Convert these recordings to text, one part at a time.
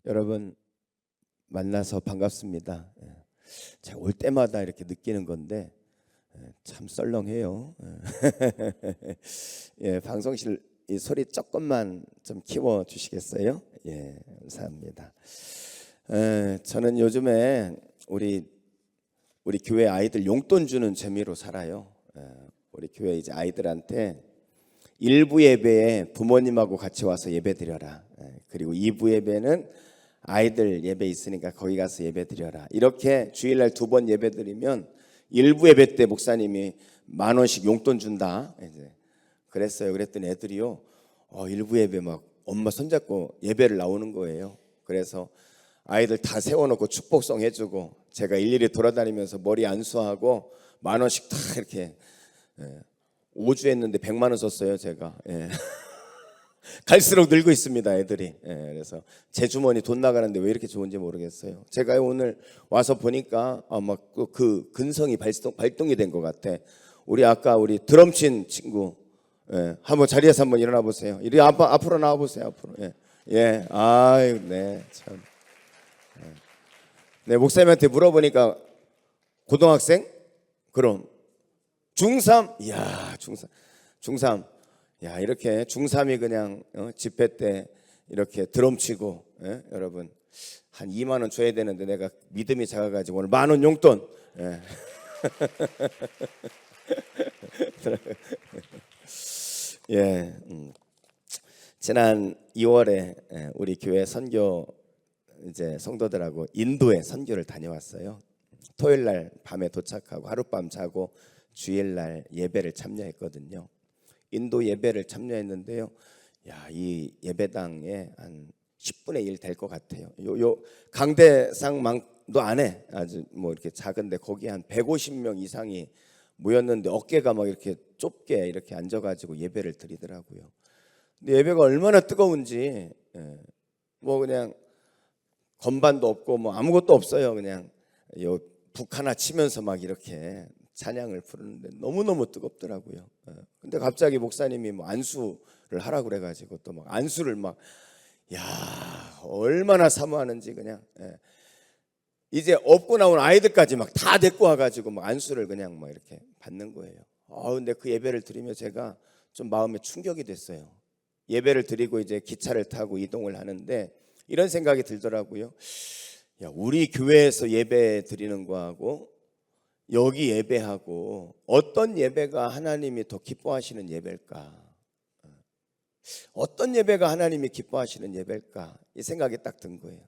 여러분 만나서 반갑습니다. 제가 올 때마다 이렇게 느끼는 건데 참 썰렁해요. 예, 방송실 이 소리 조금만 좀 키워 주시겠어요? 예, 감사합니다. 저는 요즘에 우리 교회 아이들 용돈 주는 재미로 살아요. 우리 교회 이제 아이들한테 1부 예배에 부모님하고 같이 와서 예배 드려라. 그리고 2부 예배는 아이들 예배 있으니까 거기 가서 예배 드려라. 이렇게 주일날 2번 예배 드리면 1부 예배 때 목사님이 10,000원씩 용돈 준다. 이제 그랬어요. 그랬더니 애들이요, 1부 예배 막 엄마 손잡고 예배를 나오는 거예요. 그래서 아이들 다 세워놓고 축복송 해주고 제가 일일이 돌아다니면서 머리 안수하고 10,000원씩 다 이렇게 5주 했는데 100만 원 썼어요 제가. 갈수록 늘고 있습니다 애들이. 그래서 제 주머니 돈 나가는데 왜 이렇게 좋은지 모르겠어요. 제가 오늘 와서 보니까 막 그 근성이 발동이 된 것 같아. 우리 아까 우리 드럼 친 친구, 한번 자리에서 한번 일어나 보세요. 이리 앞으로 나와 보세요. 앞으로. 아유, 네, 참. 네, 목사님한테 물어보니까 고등학생? 그럼 중3? 이야, 중3. 야, 이렇게 중3이 그냥 집회 때 이렇게 드럼 치고, 여러분 한 2만 원 줘야 되는데 내가 믿음이 작아가지고 오늘 10,000원 용돈. 지난 2월에 우리 교회 선교 이제 성도들하고 인도에 선교를 다녀왔어요. 토요일 날 밤에 도착하고 하룻밤 자고 주일날 예배를 참여했거든요. 인도 예배를 참여했는데요. 야, 이 예배당에 한 10분의 1 될 것 같아요. 요 강대상망도 안에 아주 뭐 이렇게 작은데 거기 한 150명 이상이 모였는데 어깨가 막 이렇게 좁게 이렇게 앉아가지고 예배를 드리더라고요. 근데 예배가 얼마나 뜨거운지, 뭐 그냥 건반도 없고 뭐 아무것도 없어요. 그냥 요 북 하나 치면서 막 이렇게 찬양을 부르는데 너무너무 뜨겁더라고요. 근데 갑자기 목사님이 뭐 안수를 하라고 그래가지고 또 막 안수를 막, 야, 얼마나 사모하는지 그냥. 이제 업고 나온 아이들까지 막 다 데리고 와가지고 막 안수를 그냥 막 이렇게 받는 거예요. 근데 그 예배를 드리며 제가 좀 마음에 충격이 됐어요. 예배를 드리고 이제 기차를 타고 이동을 하는데 이런 생각이 들더라고요. 야, 우리 교회에서 예배 드리는 거하고 여기 예배하고 어떤 예배가 하나님이 더 기뻐하시는 예배일까? 어떤 예배가 하나님이 기뻐하시는 예배일까? 이 생각이 딱 든 거예요.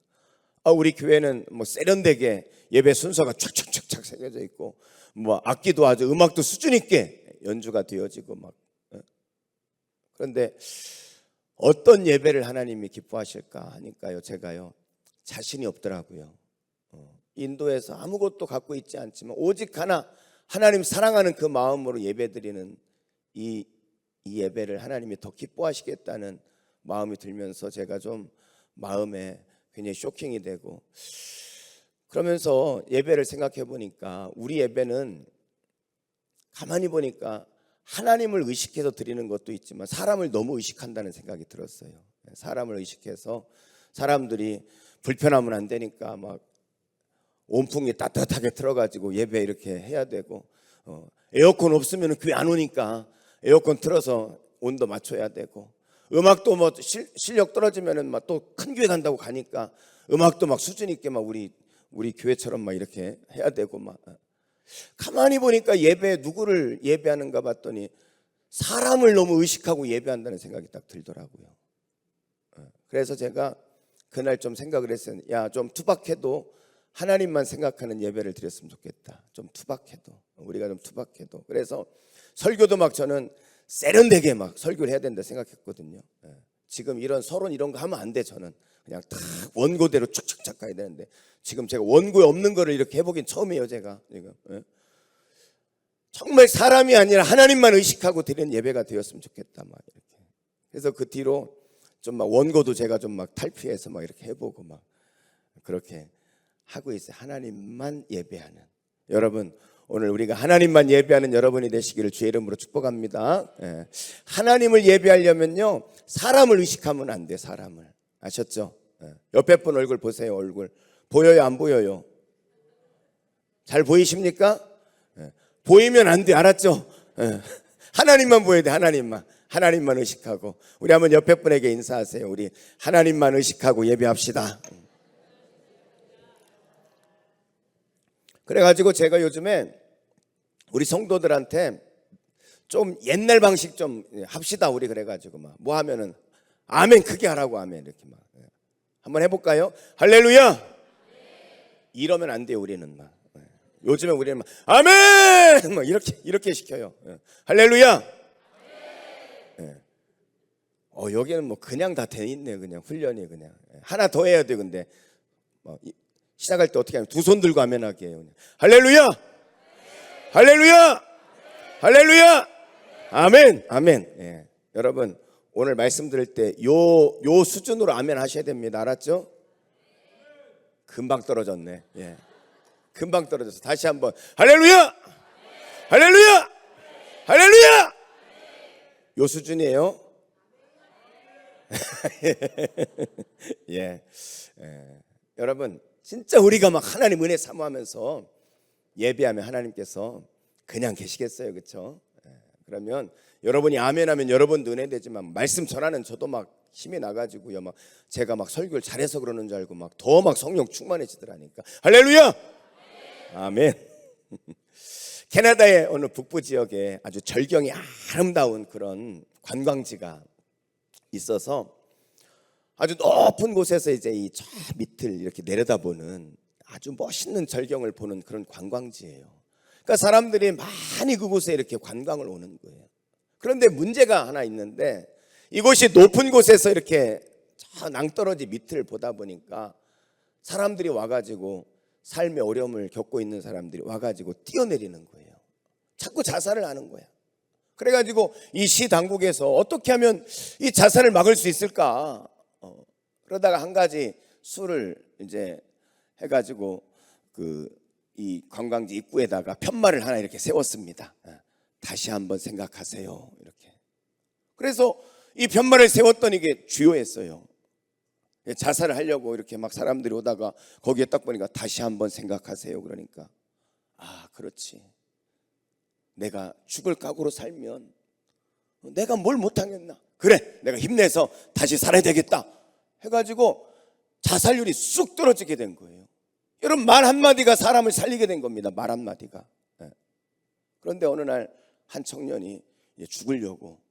우리 교회는 뭐 세련되게 예배 순서가 촥촥촥촥 새겨져 있고 뭐 악기도 아주 음악도 수준 있게 연주가 되어지고 막. 그런데 어떤 예배를 하나님이 기뻐하실까 하니까요, 제가요 자신이 없더라고요. 인도에서 아무것도 갖고 있지 않지만 오직 하나님 사랑하는 그 마음으로 예배드리는 이 예배를 하나님이 더 기뻐하시겠다는 마음이 들면서 제가 좀 마음에 굉장히 쇼킹이 되고, 그러면서 예배를 생각해 보니까 우리 예배는 가만히 보니까 하나님을 의식해서 드리는 것도 있지만 사람을 너무 의식한다는 생각이 들었어요. 사람을 의식해서 사람들이 불편하면 안 되니까 막 온풍이 따뜻하게 틀어가지고 예배 이렇게 해야 되고, 에어컨 없으면 교회 안 오니까 에어컨 틀어서 온도 맞춰야 되고, 음악도 뭐 실력 떨어지면은 막 또 큰 교회 간다고 가니까 음악도 막 수준 있게 막 우리 교회처럼 막 이렇게 해야 되고 막. 가만히 보니까 예배 누구를 예배하는가 봤더니 사람을 너무 의식하고 예배한다는 생각이 딱 들더라고요. 그래서 제가 그날 좀 생각을 했어요. 야, 좀 투박해도 하나님만 생각하는 예배를 드렸으면 좋겠다. 좀 투박해도, 우리가 좀 투박해도. 그래서 설교도 막 저는 세련되게 막 설교를 해야 된다 생각했거든요. 지금 이런 서론 이런 거 하면 안 돼. 저는 그냥 딱 원고대로 쭉쭉쭉 가야 되는데 지금 제가 원고에 없는 거를 이렇게 해보긴 처음이에요. 제가 지금 정말 사람이 아니라 하나님만 의식하고 드리는 예배가 되었으면 좋겠다 막 이렇게. 그래서 그 뒤로 좀 막 원고도 제가 좀 막 탈피해서 막 이렇게 해보고 막 그렇게 하고 있어요. 하나님만 예배하는 여러분, 오늘 우리가 하나님만 예배하는 여러분이 되시기를 주의 이름으로 축복합니다. 하나님을 예배하려면요 사람을 의식하면 안 돼. 사람을 아셨죠? 옆에 분 얼굴 보세요. 얼굴 보여요, 안 보여요? 잘 보이십니까? 보이면 안 돼, 알았죠? 하나님만 보여야 돼. 하나님만 의식하고. 우리 한번 옆에 분에게 인사하세요. 우리 하나님만 의식하고 예배합시다. 그래가지고 제가 요즘에 우리 성도들한테 좀 옛날 방식 좀 합시다. 우리 그래가지고 막 뭐 하면은 아멘 크게 하라고. 아멘 이렇게 막 한번 해볼까요? 할렐루야. 이러면 안 돼요. 우리는 막 요즘에 우리는 막 아멘 막 이렇게 시켜요. 할렐루야. 여기는 뭐 그냥 다 돼 있네요. 그냥 훈련이 그냥 하나 더 해야 돼. 근데 시작할 때 어떻게 하면 두 손 들고 아멘 하게 해요. 할렐루야. 할렐루야. 할렐루야. 아멘. 아멘. 여러분 오늘 말씀 들을 때 요 수준으로 아멘 하셔야 됩니다. 알았죠? 금방 떨어졌네. 금방 떨어졌어. 다시 한번 할렐루야. 할렐루야. 할렐루야. 요 수준이에요. 여러분 진짜 우리가 막 하나님 은혜 사모하면서 예배하면 하나님께서 그냥 계시겠어요, 그렇죠? 그러면 여러분이 아멘하면 여러분도 은혜 되지만 말씀 전하는 저도 막 힘이 나가지고요, 막 제가 막 설교를 잘해서 그러는 줄 알고 막 더 막 성령 충만해지더라니까. 할렐루야, 아멘. 캐나다의 어느 북부 지역에 아주 절경이 아름다운 그런 관광지가 있어서 아주 높은 곳에서 이제 이 저 밑을 이렇게 내려다보는 아주 멋있는 절경을 보는 그런 관광지예요. 그러니까 사람들이 많이 그곳에 이렇게 관광을 오는 거예요. 그런데 문제가 하나 있는데 이곳이 높은 곳에서 이렇게 저 낭떠러지 밑을 보다 보니까 사람들이 와가지고 삶의 어려움을 겪고 있는 사람들이 와가지고 뛰어내리는 거예요. 자꾸 자살을 하는 거야. 그래가지고 이 시 당국에서 어떻게 하면 이 자살을 막을 수 있을까? 그러다가 한 가지 수를 이제 해가지고 이 관광지 입구에다가 편말을 하나 이렇게 세웠습니다. 다시 한번 생각하세요. 이렇게. 그래서 이 편말을 세웠더니 이게 주요했어요. 자살을 하려고 이렇게 막 사람들이 오다가 거기에 딱 보니까 다시 한번 생각하세요. 그러니까 그렇지. 내가 죽을 각오로 살면 내가 뭘 못하겠나. 그래, 내가 힘내서 다시 살아야 되겠다 해가지고 자살률이 쑥 떨어지게 된 거예요. 여러분, 말 한마디가 사람을 살리게 된 겁니다. 말 한마디가. 그런데 어느 날 한 청년이 죽으려고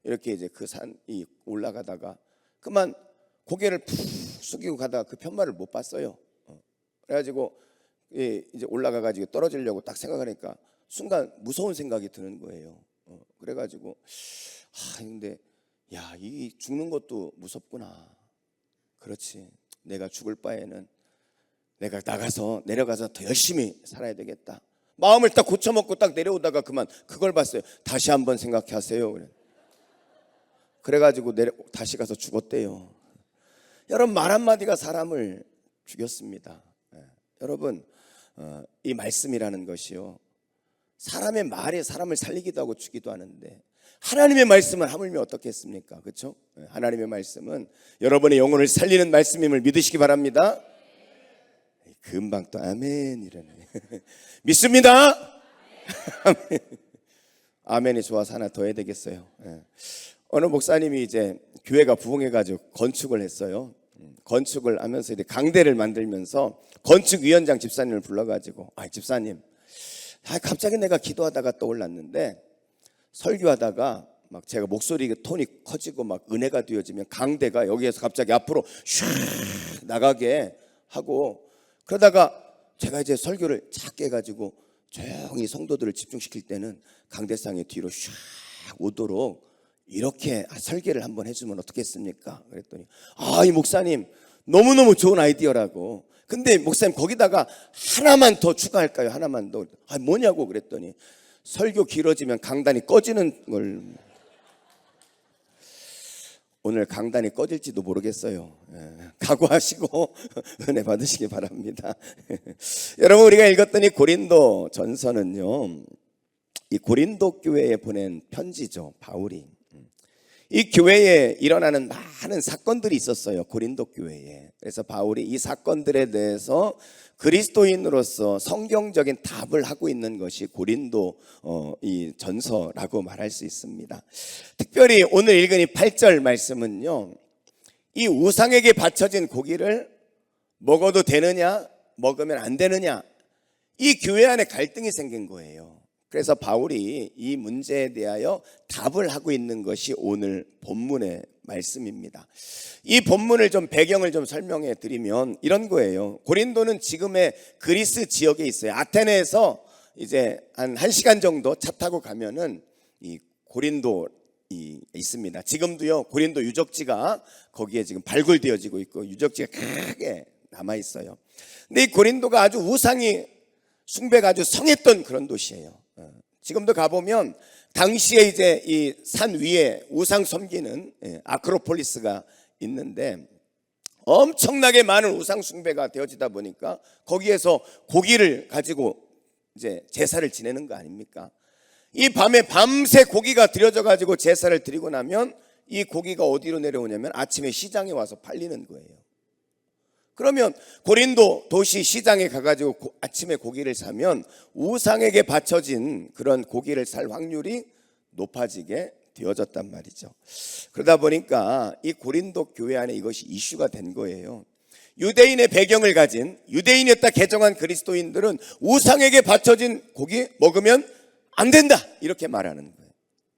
이렇게 이제 그 산이 올라가다가 그만 고개를 푹 숙이고 가다가 그 편말을 못 봤어요. 그래가지고 이제 올라가가지고 떨어지려고 딱 생각하니까 순간 무서운 생각이 드는 거예요. 그래가지고 근데 이 죽는 것도 무섭구나. 그렇지. 내가 죽을 바에는 내가 내려가서 더 열심히 살아야 되겠다. 마음을 딱 고쳐먹고 딱 내려오다가 그만 그걸 봤어요. 다시 한번 생각하세요. 그래가지고 다시 가서 죽었대요. 여러분, 말 한마디가 사람을 죽였습니다. 여러분, 이 말씀이라는 것이요, 사람의 말이 사람을 살리기도 하고 죽기도 하는데 하나님의 말씀은 하물며 어떻겠습니까? 그렇죠? 하나님의 말씀은 여러분의 영혼을 살리는 말씀임을 믿으시기 바랍니다. 금방 또 아멘 이러네. 믿습니다. 아멘. 아멘이 좋아서 하나 더 해야 되겠어요. 어느 목사님이 이제 교회가 부흥해가지고 건축을 했어요. 건축을 하면서 이제 강대를 만들면서 건축위원장 집사님을 불러가지고 집사님, 갑자기 내가 기도하다가 떠올랐는데 설교하다가 막 제가 목소리 톤이 커지고 막 은혜가 되어지면 강대가 여기에서 갑자기 앞으로 슉 나가게 하고, 그러다가 제가 이제 설교를 작게 해가지고 조용히 성도들을 집중시킬 때는 강대상의 뒤로 슉 오도록 이렇게 설계를 한번 해주면 어떻겠습니까? 그랬더니 이 목사님 너무너무 좋은 아이디어라고. 근데 목사님 거기다가 하나만 더 추가할까요? 하나만 더. 뭐냐고 그랬더니 설교 길어지면 강단이 꺼지는 걸. 오늘 강단이 꺼질지도 모르겠어요. 각오하시고 은혜 받으시기 바랍니다. 여러분, 우리가 읽었던 이 고린도 전서는요, 이 고린도 교회에 보낸 편지죠. 바울이 이 교회에 일어나는 많은 사건들이 있었어요. 고린도 교회에. 그래서 바울이 이 사건들에 대해서 그리스도인으로서 성경적인 답을 하고 있는 것이 고린도 이 전서라고 말할 수 있습니다. 특별히 오늘 읽은 이 8절 말씀은요, 이 우상에게 바쳐진 고기를 먹어도 되느냐, 먹으면 안 되느냐, 이 교회 안에 갈등이 생긴 거예요. 그래서 바울이 이 문제에 대하여 답을 하고 있는 것이 오늘 본문의 말씀입니다. 이 본문을 좀 배경을 좀 설명해 드리면 이런 거예요. 고린도는 지금의 그리스 지역에 있어요. 아테네에서 이제 한 1시간 정도 차 타고 가면은 이 고린도 있습니다. 지금도요, 고린도 유적지가 거기에 지금 발굴되어지고 있고 유적지가 크게 남아 있어요. 근데 이 고린도가 아주 우상이 숭배가 아주 성했던 그런 도시예요. 지금도 가보면 당시에 이제 이 산 위에 우상 섬기는 아크로폴리스가 있는데 엄청나게 많은 우상 숭배가 되어지다 보니까 거기에서 고기를 가지고 이제 제사를 지내는 거 아닙니까? 이 밤에 밤새 고기가 드려져 가지고 제사를 드리고 나면 이 고기가 어디로 내려오냐면 아침에 시장에 와서 팔리는 거예요. 그러면 고린도 도시 시장에 가가지고 아침에 고기를 사면 우상에게 바쳐진 그런 고기를 살 확률이 높아지게 되어졌단 말이죠. 그러다 보니까 이 고린도 교회 안에 이것이 이슈가 된 거예요. 유대인의 배경을 가진 유대인이었다 개정한 그리스도인들은 우상에게 바쳐진 고기 먹으면 안 된다 이렇게 말하는 거예요.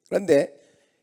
그런데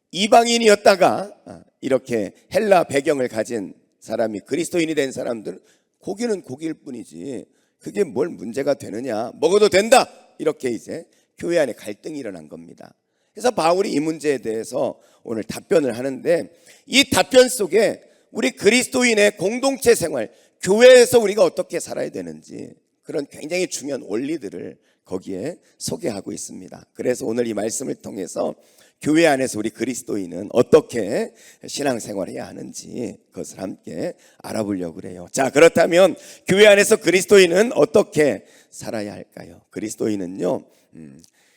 이방인이었다가 이렇게 헬라 배경을 가진 사람이 그리스도인이 된 사람들은 고기는 고기일 뿐이지 그게 뭘 문제가 되느냐, 먹어도 된다 이렇게 이제 교회 안에 갈등이 일어난 겁니다. 그래서 바울이 이 문제에 대해서 오늘 답변을 하는데 이 답변 속에 우리 그리스도인의 공동체 생활, 교회에서 우리가 어떻게 살아야 되는지 그런 굉장히 중요한 원리들을 거기에 소개하고 있습니다. 그래서 오늘 이 말씀을 통해서 교회 안에서 우리 그리스도인은 어떻게 신앙생활해야 하는지 그것을 함께 알아보려고 그래요. 자, 그렇다면 교회 안에서 그리스도인은 어떻게 살아야 할까요? 그리스도인은요,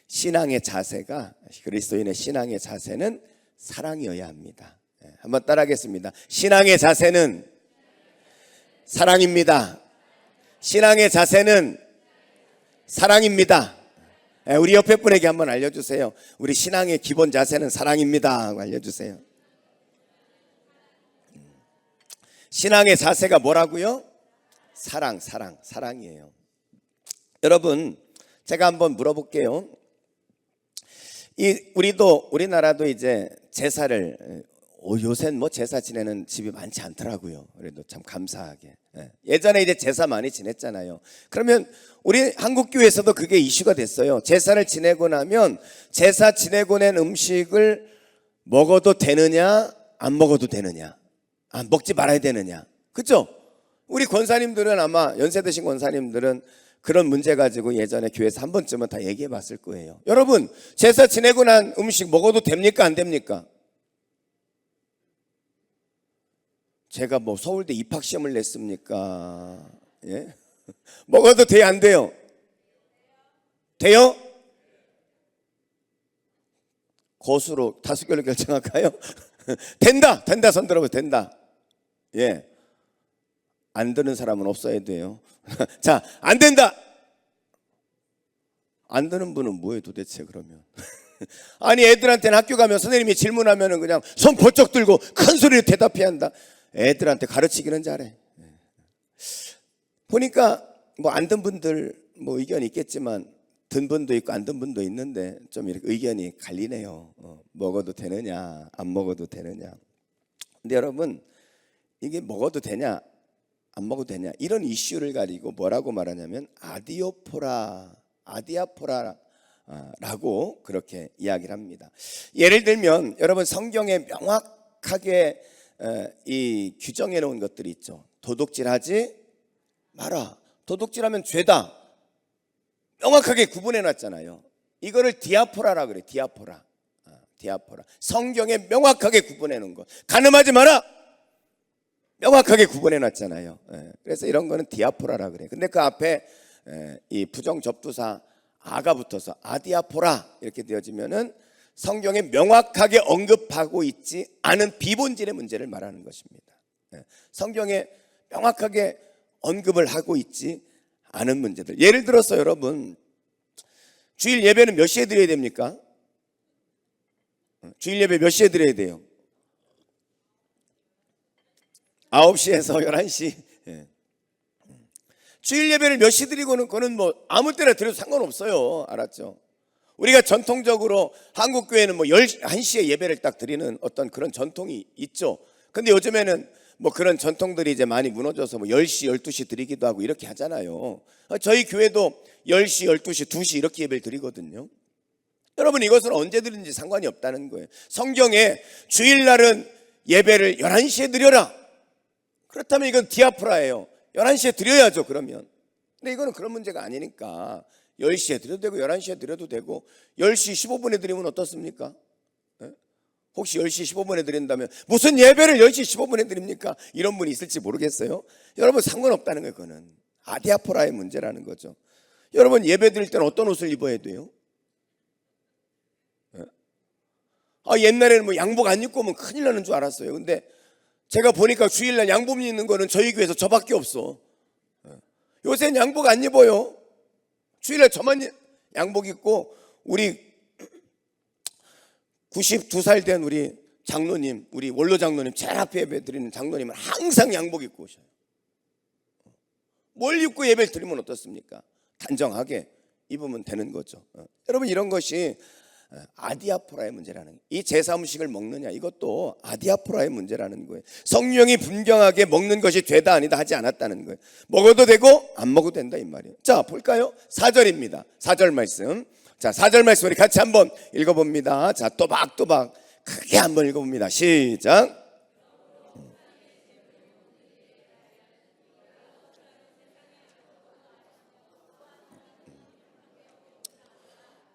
신앙의 자세가, 그리스도인의 신앙의 자세는 사랑이어야 합니다. 한번 따라하겠습니다. 신앙의 자세는 사랑입니다. 신앙의 자세는 사랑입니다. 우리 옆에 분에게 한번 알려주세요. 우리 신앙의 기본 자세는 사랑입니다 하고 알려주세요. 신앙의 자세가 뭐라고요? 사랑이에요. 여러분, 제가 한번 물어볼게요. 우리나라도 이제 제사를 요새는 뭐 제사 지내는 집이 많지 않더라고요. 그래도 참 감사하게. 예전에 이제 제사 많이 지냈잖아요. 그러면 우리 한국교회에서도 그게 이슈가 됐어요. 제사를 지내고 나면 제사 지내고 낸 음식을 먹어도 되느냐, 안 먹어도 되느냐, 먹지 말아야 되느냐. 그렇죠? 우리 권사님들은 아마 연세 드신 권사님들은 그런 문제 가지고 예전에 교회에서 한 번쯤은 다 얘기해 봤을 거예요. 여러분, 제사 지내고 난 음식 먹어도 됩니까, 안 됩니까? 제가 뭐 서울대 입학시험을 냈습니까? 예? 먹어도 돼요, 안 돼요? 돼요? 거수로 다수결로 결정할까요? 된다 손 들어보세요. 된다. 예. 안 되는 사람은 없어야 돼요. 자, 안 된다. 안 되는 분은 뭐예요 도대체 그러면? 아니, 애들한테는 학교 가면 선생님이 질문하면은 그냥 손 번쩍 들고 큰 소리로 대답해야 한다. 애들한테 가르치기는 잘해. 보니까 뭐 안 든 분들 뭐 의견이 있겠지만 든 분도 있고 안 든 분도 있는데 좀 이렇게 의견이 갈리네요. 먹어도 되느냐, 안 먹어도 되느냐. 근데 여러분, 이게 먹어도 되냐, 안 먹어도 되냐 이런 이슈를 가지고 뭐라고 말하냐면 아디아포라라고 그렇게 이야기를 합니다. 예를 들면 여러분, 성경에 명확하게 이 규정해 놓은 것들이 있죠. 도둑질하지 마라. 도둑질하면 죄다. 명확하게 구분해 놨잖아요. 이거를 디아포라라 그래. 디아포라. 성경에 명확하게 구분해 놓은 것. 간음하지 마라. 명확하게 구분해 놨잖아요. 그래서 이런 거는 디아포라라 그래. 근데 그 앞에 이 부정 접두사 아가 붙어서 아디아포라 이렇게 되어지면은 성경에 명확하게 언급하고 있지 않은 비본질의 문제를 말하는 것입니다. 성경에 명확하게 언급을 하고 있지 않은 문제들. 예를 들어서 여러분, 주일 예배는 몇 시에 드려야 됩니까? 주일 예배 몇 시에 드려야 돼요? 9시에서 11시. 주일 예배를 몇 시 드리고는 그거는 뭐 아무 때나 드려도 상관없어요. 알았죠? 우리가 전통적으로 한국 교회는 뭐 1시에 예배를 딱 드리는 어떤 그런 전통이 있죠. 근데 요즘에는 뭐 그런 전통들이 이제 많이 무너져서 뭐 10시, 12시 드리기도 하고 이렇게 하잖아요. 저희 교회도 10시, 12시, 2시 이렇게 예배를 드리거든요. 여러분, 이것은 언제 드리는지 상관이 없다는 거예요. 성경에 주일날은 예배를 11시에 드려라. 그렇다면 이건 디아프라예요. 11시에 드려야죠, 그러면. 근데 이거는 그런 문제가 아니니까 10시에 드려도 되고 11시에 드려도 되고 10시 15분에 드리면 어떻습니까? 혹시 10시 15분에 드린다면 무슨 예배를 10시 15분에 드립니까? 이런 분이 있을지 모르겠어요. 여러분, 상관없다는 거예요. 그거는 아디아포라의 문제라는 거죠. 여러분, 예배 드릴 때는 어떤 옷을 입어야 돼요? 옛날에는 뭐 양복 안 입고 오면 큰일 나는 줄 알았어요. 근데 제가 보니까 주일날 양복 입는 거는 저희 교회에서 저밖에 없어. 요새는 양복 안 입어요. 주일날 저만 양복 입고, 우리 92살 된 우리 장로님, 우리 원로 장로님, 제일 앞에 예배 드리는 장로님은 항상 양복 입고 오셔요. 뭘 입고 예배를 드리면 어떻습니까? 단정하게 입으면 되는 거죠. 여러분, 이런 것이 아디아포라의 문제라는 거예요. 이 제사 음식을 먹느냐, 이것도 아디아포라의 문제라는 거예요. 성령이 분명하게 먹는 것이 되다 아니다 하지 않았다는 거예요. 먹어도 되고 안 먹어도 된다, 이 말이에요. 자, 볼까요? 4절입니다. 4절 말씀. 자, 4절 말씀 우리 같이 한번 읽어봅니다. 자, 또박또박 크게 한번 읽어봅니다. 시작.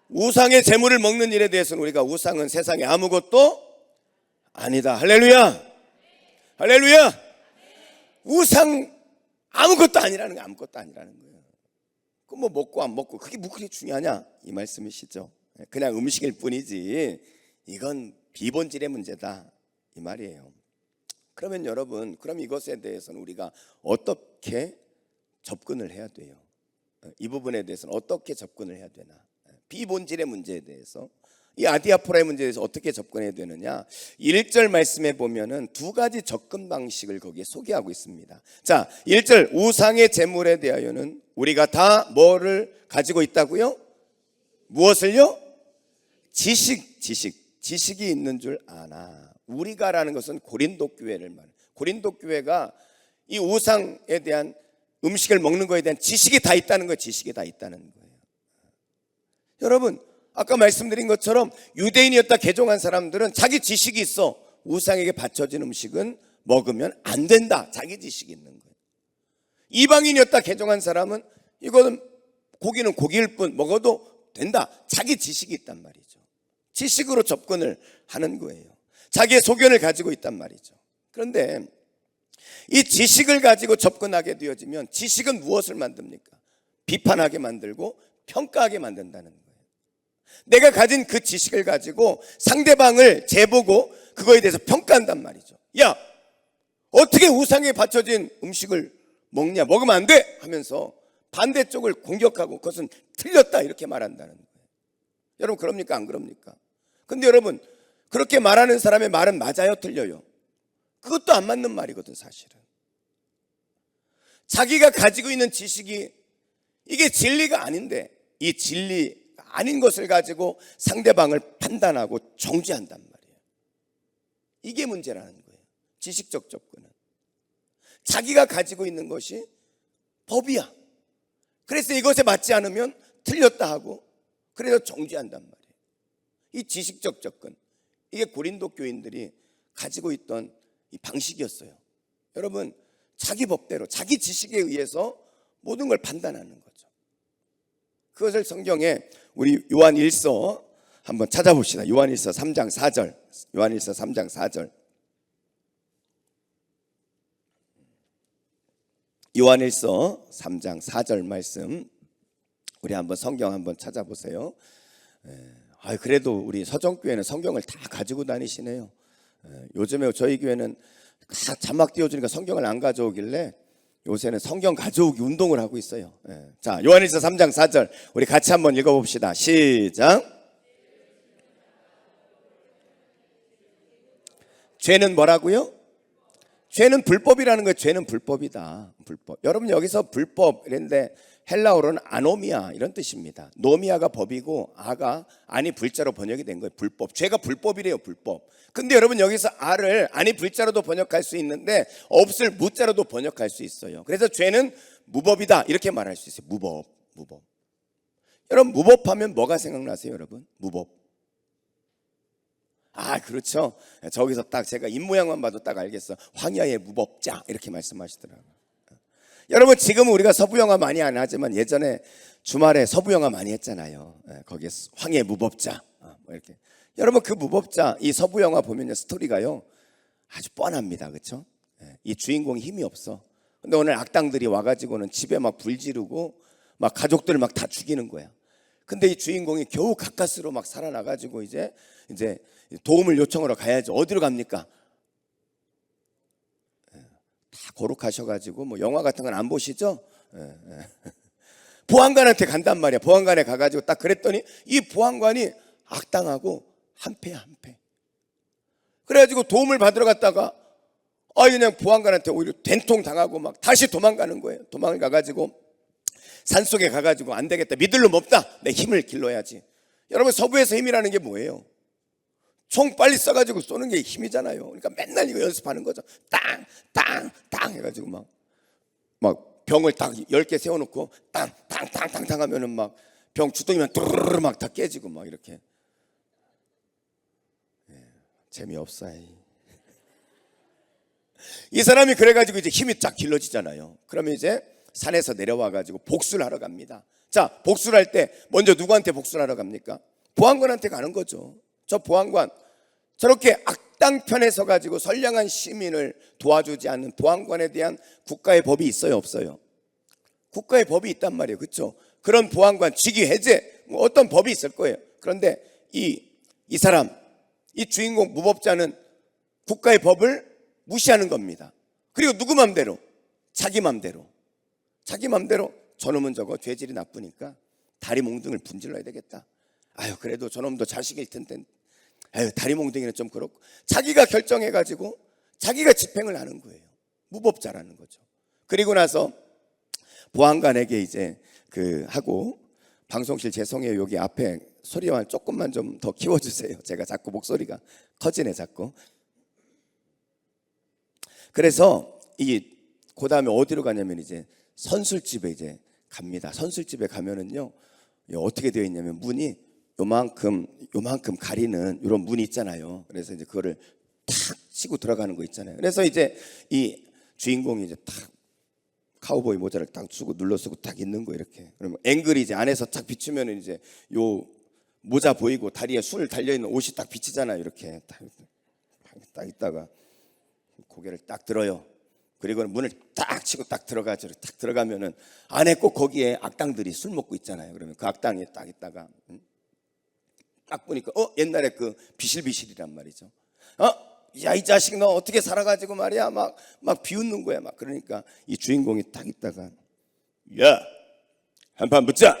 우상의 재물을 먹는 일에 대해서는 우리가 우상은 세상에 아무것도 아니다. 할렐루야. 할렐루야. 우상 아무것도 아니라는 거, 아무것도 아니라는 거예요. 그 뭐 먹고 안 먹고 그게 뭐 그렇게 중요하냐, 이 말씀이시죠. 그냥 음식일 뿐이지 이건 비본질의 문제다, 이 말이에요. 그러면 여러분, 그럼 이것에 대해서는 우리가 어떻게 접근을 해야 돼요? 이 부분에 대해서는 어떻게 접근을 해야 되나? 비본질의 문제에 대해서, 이 아디아포라의 문제에 대해서 어떻게 접근해야 되느냐, 1절 말씀에 보면은 두 가지 접근 방식을 거기에 소개하고 있습니다. 자, 1절, 우상의 재물에 대하여는 우리가 다 뭐를 가지고 있다고요? 무엇을요? 지식이 있는 줄 아나. 우리가라는 것은 고린도 교회를 말해요. 고린도 교회가 이 우상에 대한, 음식을 먹는 것에 대한 지식이 다 있다는 거예요. 지식이 다 있다는 거예요. 여러분, 아까 말씀드린 것처럼 유대인이었다 개종한 사람들은 자기 지식이 있어. 우상에게 바쳐진 음식은 먹으면 안 된다, 자기 지식이 있는 거예요. 이방인이었다 개종한 사람은 이거는 고기는 고기일 뿐 먹어도 된다, 자기 지식이 있단 말이죠. 지식으로 접근을 하는 거예요. 자기의 소견을 가지고 있단 말이죠. 그런데 이 지식을 가지고 접근하게 되어지면 지식은 무엇을 만듭니까? 비판하게 만들고 평가하게 만든다는 거예요. 내가 가진 그 지식을 가지고 상대방을 재보고 그거에 대해서 평가한단 말이죠. 야, 어떻게 우상에 바쳐진 음식을 먹냐, 먹으면 안 돼 하면서 반대쪽을 공격하고 그것은 틀렸다 이렇게 말한다는 거예요. 여러분, 그럽니까 안 그럽니까? 근데 여러분, 그렇게 말하는 사람의 말은 맞아요, 틀려요? 그것도 안 맞는 말이거든, 사실은. 자기가 가지고 있는 지식이 이게 진리가 아닌데 이 진리 아닌 것을 가지고 상대방을 판단하고 정죄한단 말이에요. 이게 문제라는 거예요. 지식적 접근은 자기가 가지고 있는 것이 법이야. 그래서 이것에 맞지 않으면 틀렸다 하고 그래서 정죄한단 말이에요. 이 지식적 접근, 이게 고린도 교인들이 가지고 있던 이 방식이었어요. 여러분, 자기 법대로 자기 지식에 의해서 모든 걸 판단하는 거죠. 그것을 성경에 우리 요한 1서 한번 찾아봅시다. 요한 1서 3장 4절. 요한 1서 3장 4절. 요한 1서 3장 4절 말씀, 우리 한번 성경 한번 찾아보세요. 그래도 우리 서정교회는 성경을 다 가지고 다니시네요. 요즘에 저희 교회는 다 자막 띄워주니까 성경을 안 가져오길래 요새는 성경 가져오기 운동을 하고 있어요. 자, 요한일서 3장 4절 우리 같이 한번 읽어봅시다. 시작. 죄는 뭐라고요? 죄는 불법이라는 거예요. 죄는 불법이다. 불법. 여러분 여기서 불법 이랬는데 헬라어로는 아노미아 이런 뜻입니다. 노미아가 법이고 아가 아니 불자로 번역이 된 거예요. 불법. 죄가 불법이래요. 불법. 근데 여러분 여기서 아를 아니 불자로도 번역할 수 있는데 없을 무자로도 번역할 수 있어요. 그래서 죄는 무법이다 이렇게 말할 수 있어요. 무법. 여러분 무법하면 뭐가 생각나세요? 여러분 무법. 그렇죠. 저기서 딱 제가 입모양만 봐도 딱 알겠어. 황야의 무법자 이렇게 말씀하시더라고요. 여러분 지금 우리가 서부 영화 많이 안 하지만 예전에 주말에 서부 영화 많이 했잖아요. 거기에 황야의 무법자 이렇게. 여러분 그 무법자 이 서부 영화 보면요 스토리가요 아주 뻔합니다. 그렇죠? 이 주인공이 힘이 없어. 근데 오늘 악당들이 와가지고는 집에 막 불 지르고 막 가족들 막 다 죽이는 거야. 근데 이 주인공이 겨우 가까스로 막 살아나가지고 이제 도움을 요청하러 가야죠. 어디로 갑니까? 다 거룩하셔가지고 뭐 영화 같은 건 안 보시죠? 보안관한테 간단 말이야. 보안관에 가가지고 딱 그랬더니 이 보안관이 악당하고 한패야 한패. 그래가지고 도움을 받으러 갔다가 그냥 보안관한테 오히려 된통 당하고 막 다시 도망가는 거예요. 도망을 가가지고 산속에 가가지고 안 되겠다. 믿을 놈 없다. 내 힘을 길러야지. 여러분 서부에서 힘이라는 게 뭐예요? 총 빨리 써가지고 쏘는 게 힘이잖아요. 그러니까 맨날 이거 연습하는 거죠. 땅 해가지고 막 병을 딱 10개 세워놓고 땅 하면은 막 병 주둥이만 뚜루루루 막 다 깨지고 막 이렇게. 재미없어. 이 사람이 그래가지고 이제 힘이 쫙 길러지잖아요. 그러면 이제 산에서 내려와가지고 복수를 하러 갑니다. 자, 복수를 할 때 먼저 누구한테 복수를 하러 갑니까? 보안관한테 가는 거죠. 저 보안관 저렇게 악당 편에 서가지고 선량한 시민을 도와주지 않는 보안관에 대한 국가의 법이 있어요 없어요? 국가의 법이 있단 말이에요. 그렇죠? 그런 보안관 직위 해제 뭐 어떤 법이 있을 거예요. 그런데 이 사람 이 주인공 무법자는 국가의 법을 무시하는 겁니다. 그리고 누구 맘대로? 자기 맘대로 저놈은 저거 죄질이 나쁘니까 다리 몽둥이를 분질러야 되겠다. 그래도 저놈도 자식일 텐데 다리 몽둥이는 좀 그렇고 자기가 결정해가지고 자기가 집행을 하는 거예요. 무법자라는 거죠. 그리고 나서 보안관에게 이제 하고 방송실 죄송해요. 여기 앞에 소리만 조금만 좀 더 키워주세요. 제가 자꾸 목소리가 커지네 자꾸. 그래서 그 다음에 어디로 가냐면 이제 선술집에 이제 갑니다. 선술집에 가면은요 어떻게 되어 있냐면 문이 요만큼 가리는 이런 문이 있잖아요. 그래서 이제 그거를 탁 치고 들어가는 거 있잖아요. 그래서 이제 이 주인공이 이제 탁 카우보이 모자를 딱 쓰고 눌러 쓰고 딱 있는 거 이렇게. 그러면 앵글이 이제 안에서 딱 비추면은 이제 요 모자 보이고 다리에 술 달려 있는 옷이 딱 비치잖아요. 이렇게 딱 있다가 고개를 딱 들어요. 그리고 문을 딱 치고 딱 들어가죠. 딱 들어가면은 안에 꼭 거기에 악당들이 술 먹고 있잖아요. 그러면 그 악당이 딱 있다가 딱 보니까 옛날에 그 비실비실이란 말이죠. 야 이 자식 너 어떻게 살아가지고 말이야 막 비웃는 거야 막. 그러니까 이 주인공이 딱 있다가 야 한판 붙자.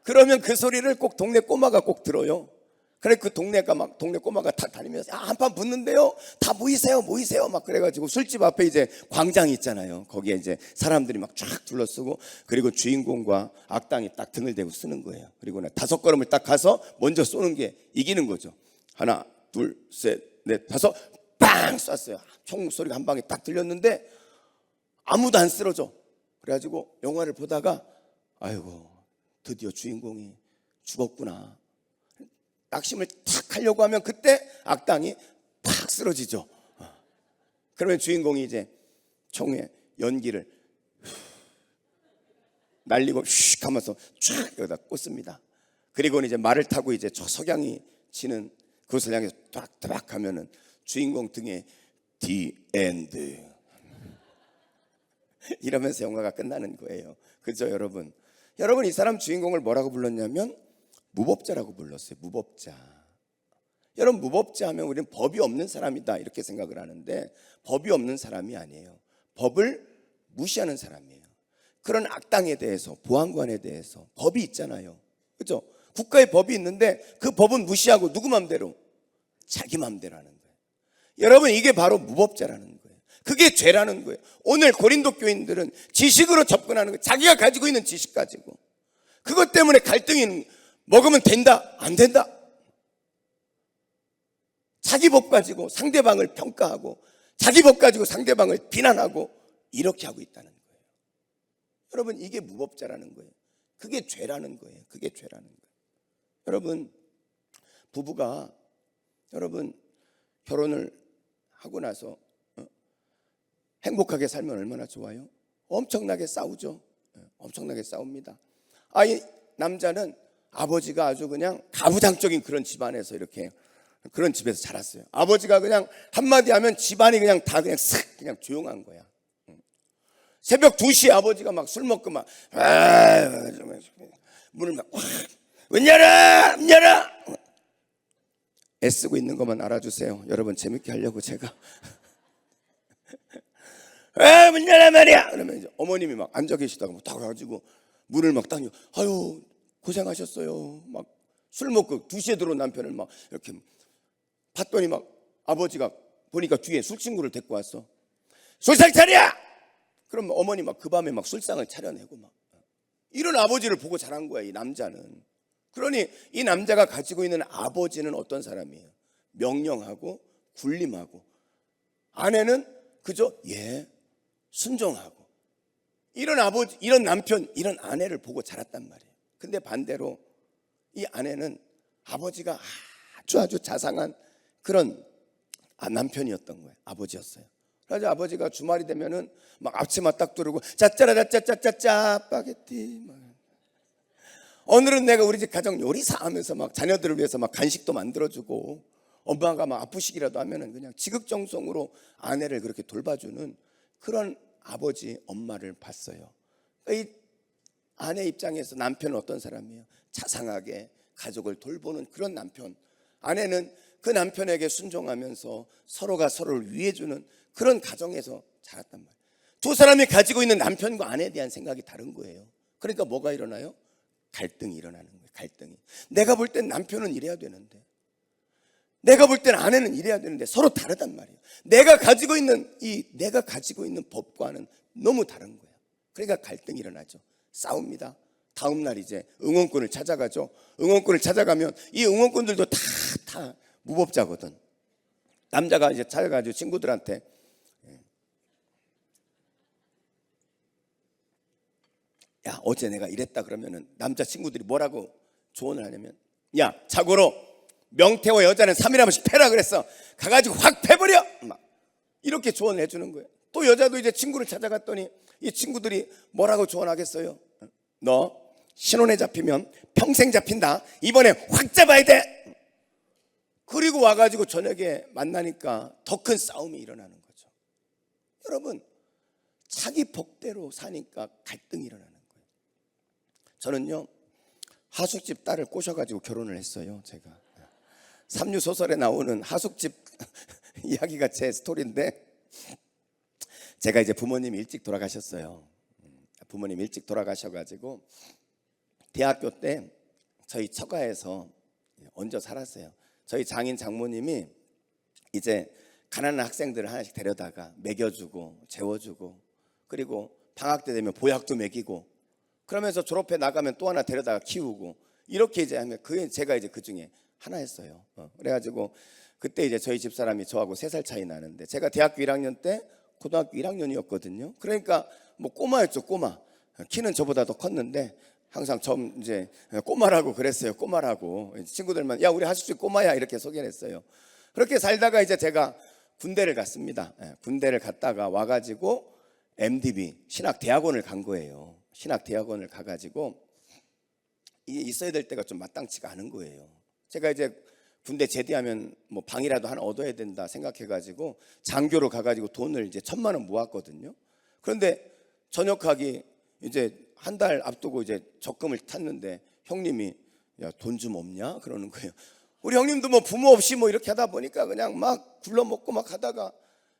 그러면 그 소리를 꼭 동네 꼬마가 꼭 들어요. 그래 그 동네 꼬마가 다 다니면서 한판 붙는데요. 다 모이세요 막 그래가지고 술집 앞에 이제 광장이 있잖아요. 거기에 이제 사람들이 막 쫙 둘러쓰고 그리고 주인공과 악당이 딱 등을 대고 쓰는 거예요. 그리고 5걸음을 딱 가서 먼저 쏘는 게 이기는 거죠. 하나 둘 셋 넷 다섯 빵 쐈어요. 총 소리가 한 방에 딱 들렸는데 아무도 안 쓰러져. 그래가지고 영화를 보다가 아이고 드디어 주인공이 죽었구나. 낙심을 탁 하려고 하면 그때 악당이 팍 쓰러지죠. 그러면 주인공이 이제 총에 연기를 날리고 슉 하면서 쫙 여기다 꽂습니다. 그리고는 이제 말을 타고 이제 저 석양이 지는 그것을 향해서 딱 하면은 주인공 등에 The End 이러면서 영화가 끝나는 거예요. 그죠 여러분? 여러분 이 사람 주인공을 뭐라고 불렀냐면 무법자라고 불렀어요. 무법자. 여러분, 무법자 하면 우리는 법이 없는 사람이다 이렇게 생각을 하는데 법이 없는 사람이 아니에요. 법을 무시하는 사람이에요. 그런 악당에 대해서, 보안관에 대해서 법이 있잖아요. 그렇죠? 국가의 법이 있는데 그 법은 무시하고 누구 맘대로? 자기 맘대로 하는 거예요. 여러분, 이게 바로 무법자라는 거예요. 그게 죄라는 거예요. 오늘 고린도 교인들은 지식으로 접근하는 거예요. 자기가 가지고 있는 지식 가지고. 그것 때문에 갈등이 먹으면 된다, 안 된다. 자기 법 가지고 상대방을 평가하고 자기 법 가지고 상대방을 비난하고 이렇게 하고 있다는 거예요. 여러분, 이게 무법자라는 거예요. 그게 죄라는 거예요. 그게 죄라는 거예요. 여러분, 부부가 여러분 결혼을 하고 나서 행복하게 살면 얼마나 좋아요? 엄청나게 싸우죠. 엄청나게 싸웁니다. 이 남자는 아버지가 아주 그냥 가부장적인 그런 집안에서 이렇게 그런 집에서 자랐어요. 아버지가 그냥 한마디 하면 집안이 그냥 다 그냥 싹 그냥 조용한 거야. 새벽 2시에 아버지가 막 술 먹고 막 문을 막 문 열어! 문 열어! 애쓰고 있는 것만 알아주세요. 여러분, 재밌게 하려고 제가 문 열어 말이야! 그러면 이제 어머님이 막 앉아 계시다가 딱 가지고 문을 막 딱 아유 고생하셨어요. 막 술 먹고 2시에 들어온 남편을 막 이렇게 봤더니 막 아버지가 보니까 뒤에 술친구를 데리고 왔어. 술상 차려! 그럼 어머니 막 그 밤에 막 술상을 차려내고 막 이런 아버지를 보고 자란 거야, 이 남자는. 그러니 이 남자가 가지고 있는 아버지는 어떤 사람이에요? 명령하고 군림하고, 아내는 그저 순종하고, 이런 아버지, 이런 남편, 이런 아내를 보고 자랐단 말이에요. 근데 반대로 이 아내는 아버지가 아주 자상한 그런 남편이었던 거예요. 아버지였어요. 그래서 아버지가 주말이 되면은 막 앞치마 딱 두르고 짜짜라짜짜짜짜 파게티 막. 오늘은 내가 우리 집 가정 요리사 하면서 막 자녀들을 위해서 막 간식도 만들어주고, 엄마가 막 아프시기라도 하면은 그냥 지극정성으로 아내를 그렇게 돌봐주는 그런 아버지, 엄마를 봤어요. 이 아내 입장에서 남편은 어떤 사람이에요? 자상하게 가족을 돌보는 그런 남편. 아내는 그 남편에게 순종하면서 서로가 서로를 위해주는 그런 가정에서 자랐단 말이에요. 두 사람이 가지고 있는 남편과 아내에 대한 생각이 다른 거예요. 그러니까 뭐가 일어나요? 갈등이 일어나는 거예요. 갈등이. 내가 볼 땐 남편은 이래야 되는데, 내가 볼 땐 아내는 이래야 되는데 서로 다르단 말이에요. 내가 가지고 있는 법과는 너무 다른 거예요. 그러니까 갈등이 일어나죠. 싸웁니다. 다음 날 이제 응원꾼을 찾아가죠. 응원꾼을 찾아가면 이 응원꾼들도 다 무법자거든. 남자가 이제 찾아가지고 친구들한테 야, 어제 내가 이랬다 그러면은 남자 친구들이 뭐라고 조언을 하냐면, 야, 자고로 명태와 여자는 3일에 한 번씩 패라 그랬어. 가가지고 확 패버려! 막 이렇게 조언을 해주는 거예요. 또 여자도 이제 친구를 찾아갔더니 이 친구들이 뭐라고 조언하겠어요? 너 신혼에 잡히면 평생 잡힌다. 이번에 확 잡아야 돼. 그리고 와가지고 저녁에 만나니까 더 큰 싸움이 일어나는 거죠. 여러분, 자기 법대로 사니까 갈등이 일어나는 거예요. 저는요, 하숙집 딸을 꼬셔가지고 결혼을 했어요. 제가 삼류소설에 나오는 하숙집 이야기가 제 스토리인데, 제가 이제 부모님이 일찍 돌아가셨어요. 부모님 일찍 돌아가셔가지고 대학교 때 저희 처가에서 얹어 살았어요. 저희 장인 장모님이 이제 가난한 학생들을 하나씩 데려다가 먹여주고 재워주고, 그리고 방학 때 되면 보약도 먹이고, 그러면서 졸업해 나가면 또 하나 데려다가 키우고, 이렇게 이제 하면 제가 이제 그 중에 하나였어요. 그래가지고 그때 이제 저희 집사람이 저하고 3살 차이 나는데, 제가 대학교 1학년 때 고등학교 1학년이었거든요. 그러니까 뭐 꼬마였죠, 꼬마. 키는 저보다 더 컸는데 항상 이제 꼬마라고 그랬어요. 꼬마라고. 친구들만 야, 우리 하숙집 꼬마야 이렇게 소개를 했어요. 그렇게 살다가 이제 제가 군대를 갔습니다. 군대를 갔다가 와가지고 MDB 신학대학원을 간 거예요. 신학대학원을 가가지고 이게 있어야 될 때가 좀 마땅치가 않은 거예요. 제가 이제 군대 제대하면 뭐 방이라도 하나 얻어야 된다 생각해가지고 장교로 가가지고 돈을 이제 1,000만 원 모았거든요. 그런데 전역하기 이제 한 달 앞두고 이제 적금을 탔는데 형님이 야, 돈 좀 없냐? 그러는 거예요. 우리 형님도 뭐 부모 없이 뭐 이렇게 하다 보니까 그냥 막 굴러먹고 막 하다가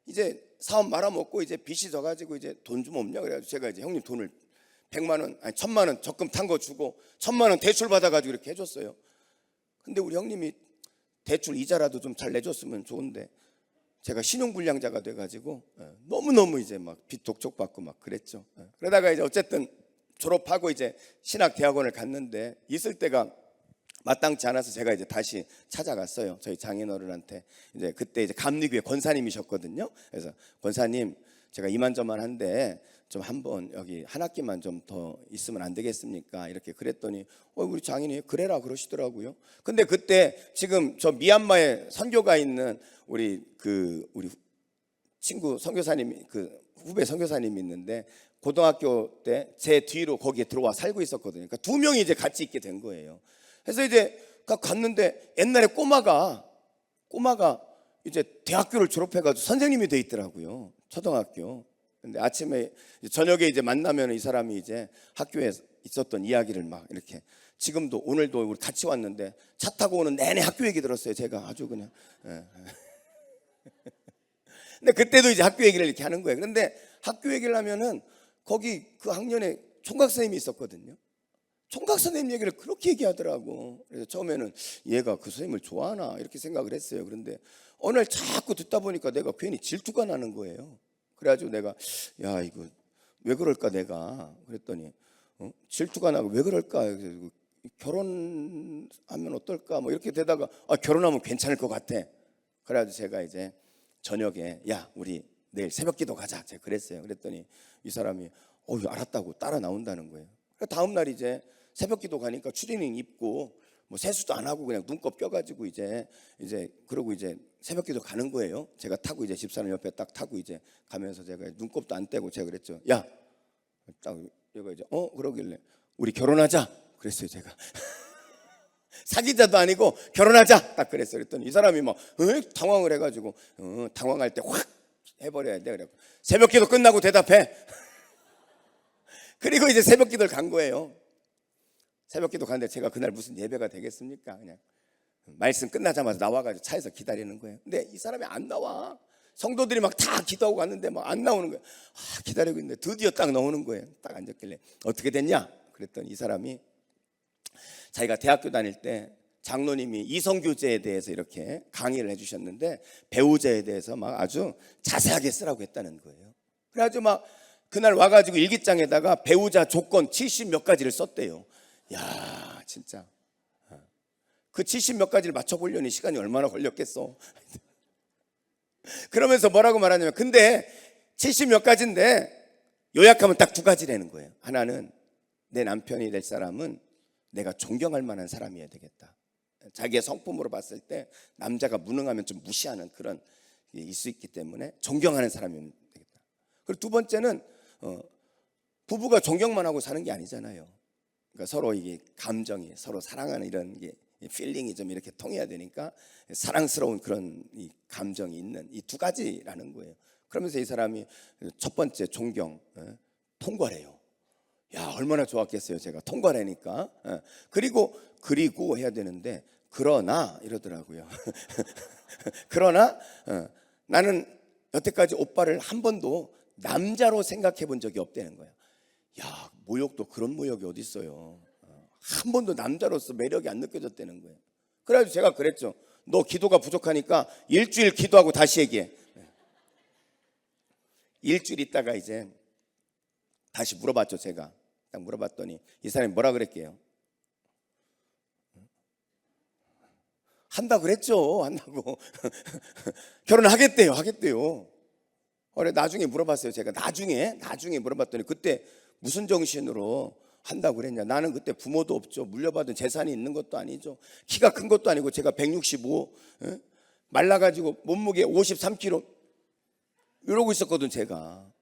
이제 사업 말아먹고 이제 빚이 져가지고 이제 돈 좀 없냐? 그래가지고 제가 이제 형님 돈을 100만 원, 아니 1000만 원 적금 탄 거 주고 1000만 원 대출 받아가지고 이렇게 해줬어요. 근데 우리 형님이 대출 이자라도 좀 잘 내줬으면 좋은데 제가 신용불량자가 돼가지고 너무너무 이제 막 빚 독촉받고 막 그랬죠. 그러다가 이제 어쨌든 졸업하고 이제 신학대학원을 갔는데 있을 때가 마땅치 않아서 제가 이제 다시 찾아갔어요. 저희 장인어른한테. 이제 그때 이제 감리교회 권사님이셨거든요. 그래서 권사님, 제가 이만저만한데 좀 한번 여기 한 학기만 좀 더 있으면 안 되겠습니까? 이렇게 그랬더니 우리 장인이 그래라 그러시더라고요. 근데 그때 지금 저 미얀마에 선교가 있는 우리 친구 선교사님, 그 후배 선교사님이 있는데 고등학교 때 제 뒤로 거기에 들어와 살고 있었거든요. 그러니까 두 명이 이제 같이 있게 된 거예요. 그래서 이제 갔는데 옛날에 꼬마가 이제 대학교를 졸업해가지고 선생님이 돼 있더라고요. 초등학교. 근데 아침에 저녁에 이제 만나면 이 사람이 이제 학교에 있었던 이야기를 막 이렇게, 지금도 오늘도 우리 같이 왔는데 차 타고 오는 내내 학교 얘기 들었어요. 제가 아주 그냥. 근데 그때도 이제 학교 얘기를 이렇게 하는 거예요. 그런데 학교 얘기를 하면은 거기 그 학년에 총각 선생님이 있었거든요. 총각 선생님 얘기를 그렇게 얘기하더라고. 그래서 처음에는 얘가 그 선생님을 좋아하나 이렇게 생각을 했어요. 그런데 어느 날 자꾸 듣다 보니까 내가 괜히 질투가 나는 거예요. 그래가지고 내가 야, 이거 왜 그럴까 내가 그랬더니 질투가 나고 왜 그럴까, 결혼하면 어떨까 뭐 이렇게 되다가 결혼하면 괜찮을 것 같아. 그래가지고 제가 이제 저녁에 야, 우리 내일 새벽기도 가자 제가 그랬어요. 그랬더니 이 사람이 알았다고 따라 나온다는 거예요. 다음 날 이제 새벽기도 가니까 추리닝 입고 뭐 세수도 안 하고 그냥 눈곱 껴가지고 이제 그러고 이제 새벽기도 가는 거예요. 제가 타고 이제 집사람 옆에 딱 타고 이제 가면서 제가 눈곱도 안 떼고 제가 그랬죠. 야, 딱 얘가 이제 그러길래 우리 결혼하자 그랬어요. 제가 사귀자도 아니고 결혼하자 딱 그랬어요. 그랬더니 이 사람이 막 당황을 해가지고 당황할 때 확 해버려야 돼. 그래고 새벽기도 끝나고 대답해. 그리고 이제 새벽기도를 간 거예요. 새벽기도 갔는데 제가 그날 무슨 예배가 되겠습니까? 그냥 말씀 끝나자마자 나와가지고 차에서 기다리는 거예요. 근데 이 사람이 안 나와. 성도들이 막 다 기도하고 갔는데 막 안 나오는 거예요. 기다리고 있는데 드디어 딱 나오는 거예요. 딱 앉았길래 어떻게 됐냐? 그랬더니 이 사람이 자기가 대학교 다닐 때 장로님이 이성교제에 대해서 이렇게 강의를 해주셨는데 배우자에 대해서 막 아주 자세하게 쓰라고 했다는 거예요. 그래가지고 막 그날 와가지고 일기장에다가 배우자 조건 70 몇 가지를 썼대요. 야, 진짜 그 70 몇 가지를 맞춰보려니 시간이 얼마나 걸렸겠어. 그러면서 뭐라고 말하냐면 근데 70 몇 가지인데 요약하면 딱 두 가지라는 거예요. 하나는 내 남편이 될 사람은 내가 존경할 만한 사람이어야 되겠다. 자기의 성품으로 봤을 때 남자가 무능하면 좀 무시하는 그런 게 있을 수 있기 때문에 존경하는 사람이면 되겠다. 그리고 두 번째는 부부가 존경만 하고 사는 게 아니잖아요. 그러니까 서로 이게 감정이, 서로 사랑하는 이런 게 필링이 좀 이렇게 통해야 되니까 사랑스러운 그런 이 감정이 있는 이 두 가지라는 거예요. 그러면서 이 사람이 첫 번째 존경 통과래요. 야, 얼마나 좋았겠어요. 제가 통과라니까. 그리고 해야 되는데 그러나 이러더라고요. 그러나 나는 여태까지 오빠를 한 번도 남자로 생각해 본 적이 없다는 거예요. 야, 모욕도 그런 모욕이 어디 있어요. 한 번도 남자로서 매력이 안 느껴졌다는 거예요. 그래가지고 제가 그랬죠. 너 기도가 부족하니까 일주일 기도하고 다시 얘기해. 일주일 있다가 이제 다시 물어봤죠. 제가 딱 물어봤더니 이 사람이 뭐라 그랬게요? 한다 그랬죠. 한다고. 결혼하겠대요. 하겠대요. 그래 나중에 물어봤어요. 제가 나중에 물어봤더니 그때 무슨 정신으로 한다고 그랬냐. 나는 그때 부모도 없죠. 물려받은 재산이 있는 것도 아니죠. 키가 큰 것도 아니고 제가 165 말라가지고 몸무게 53kg 이러고 있었거든. 제가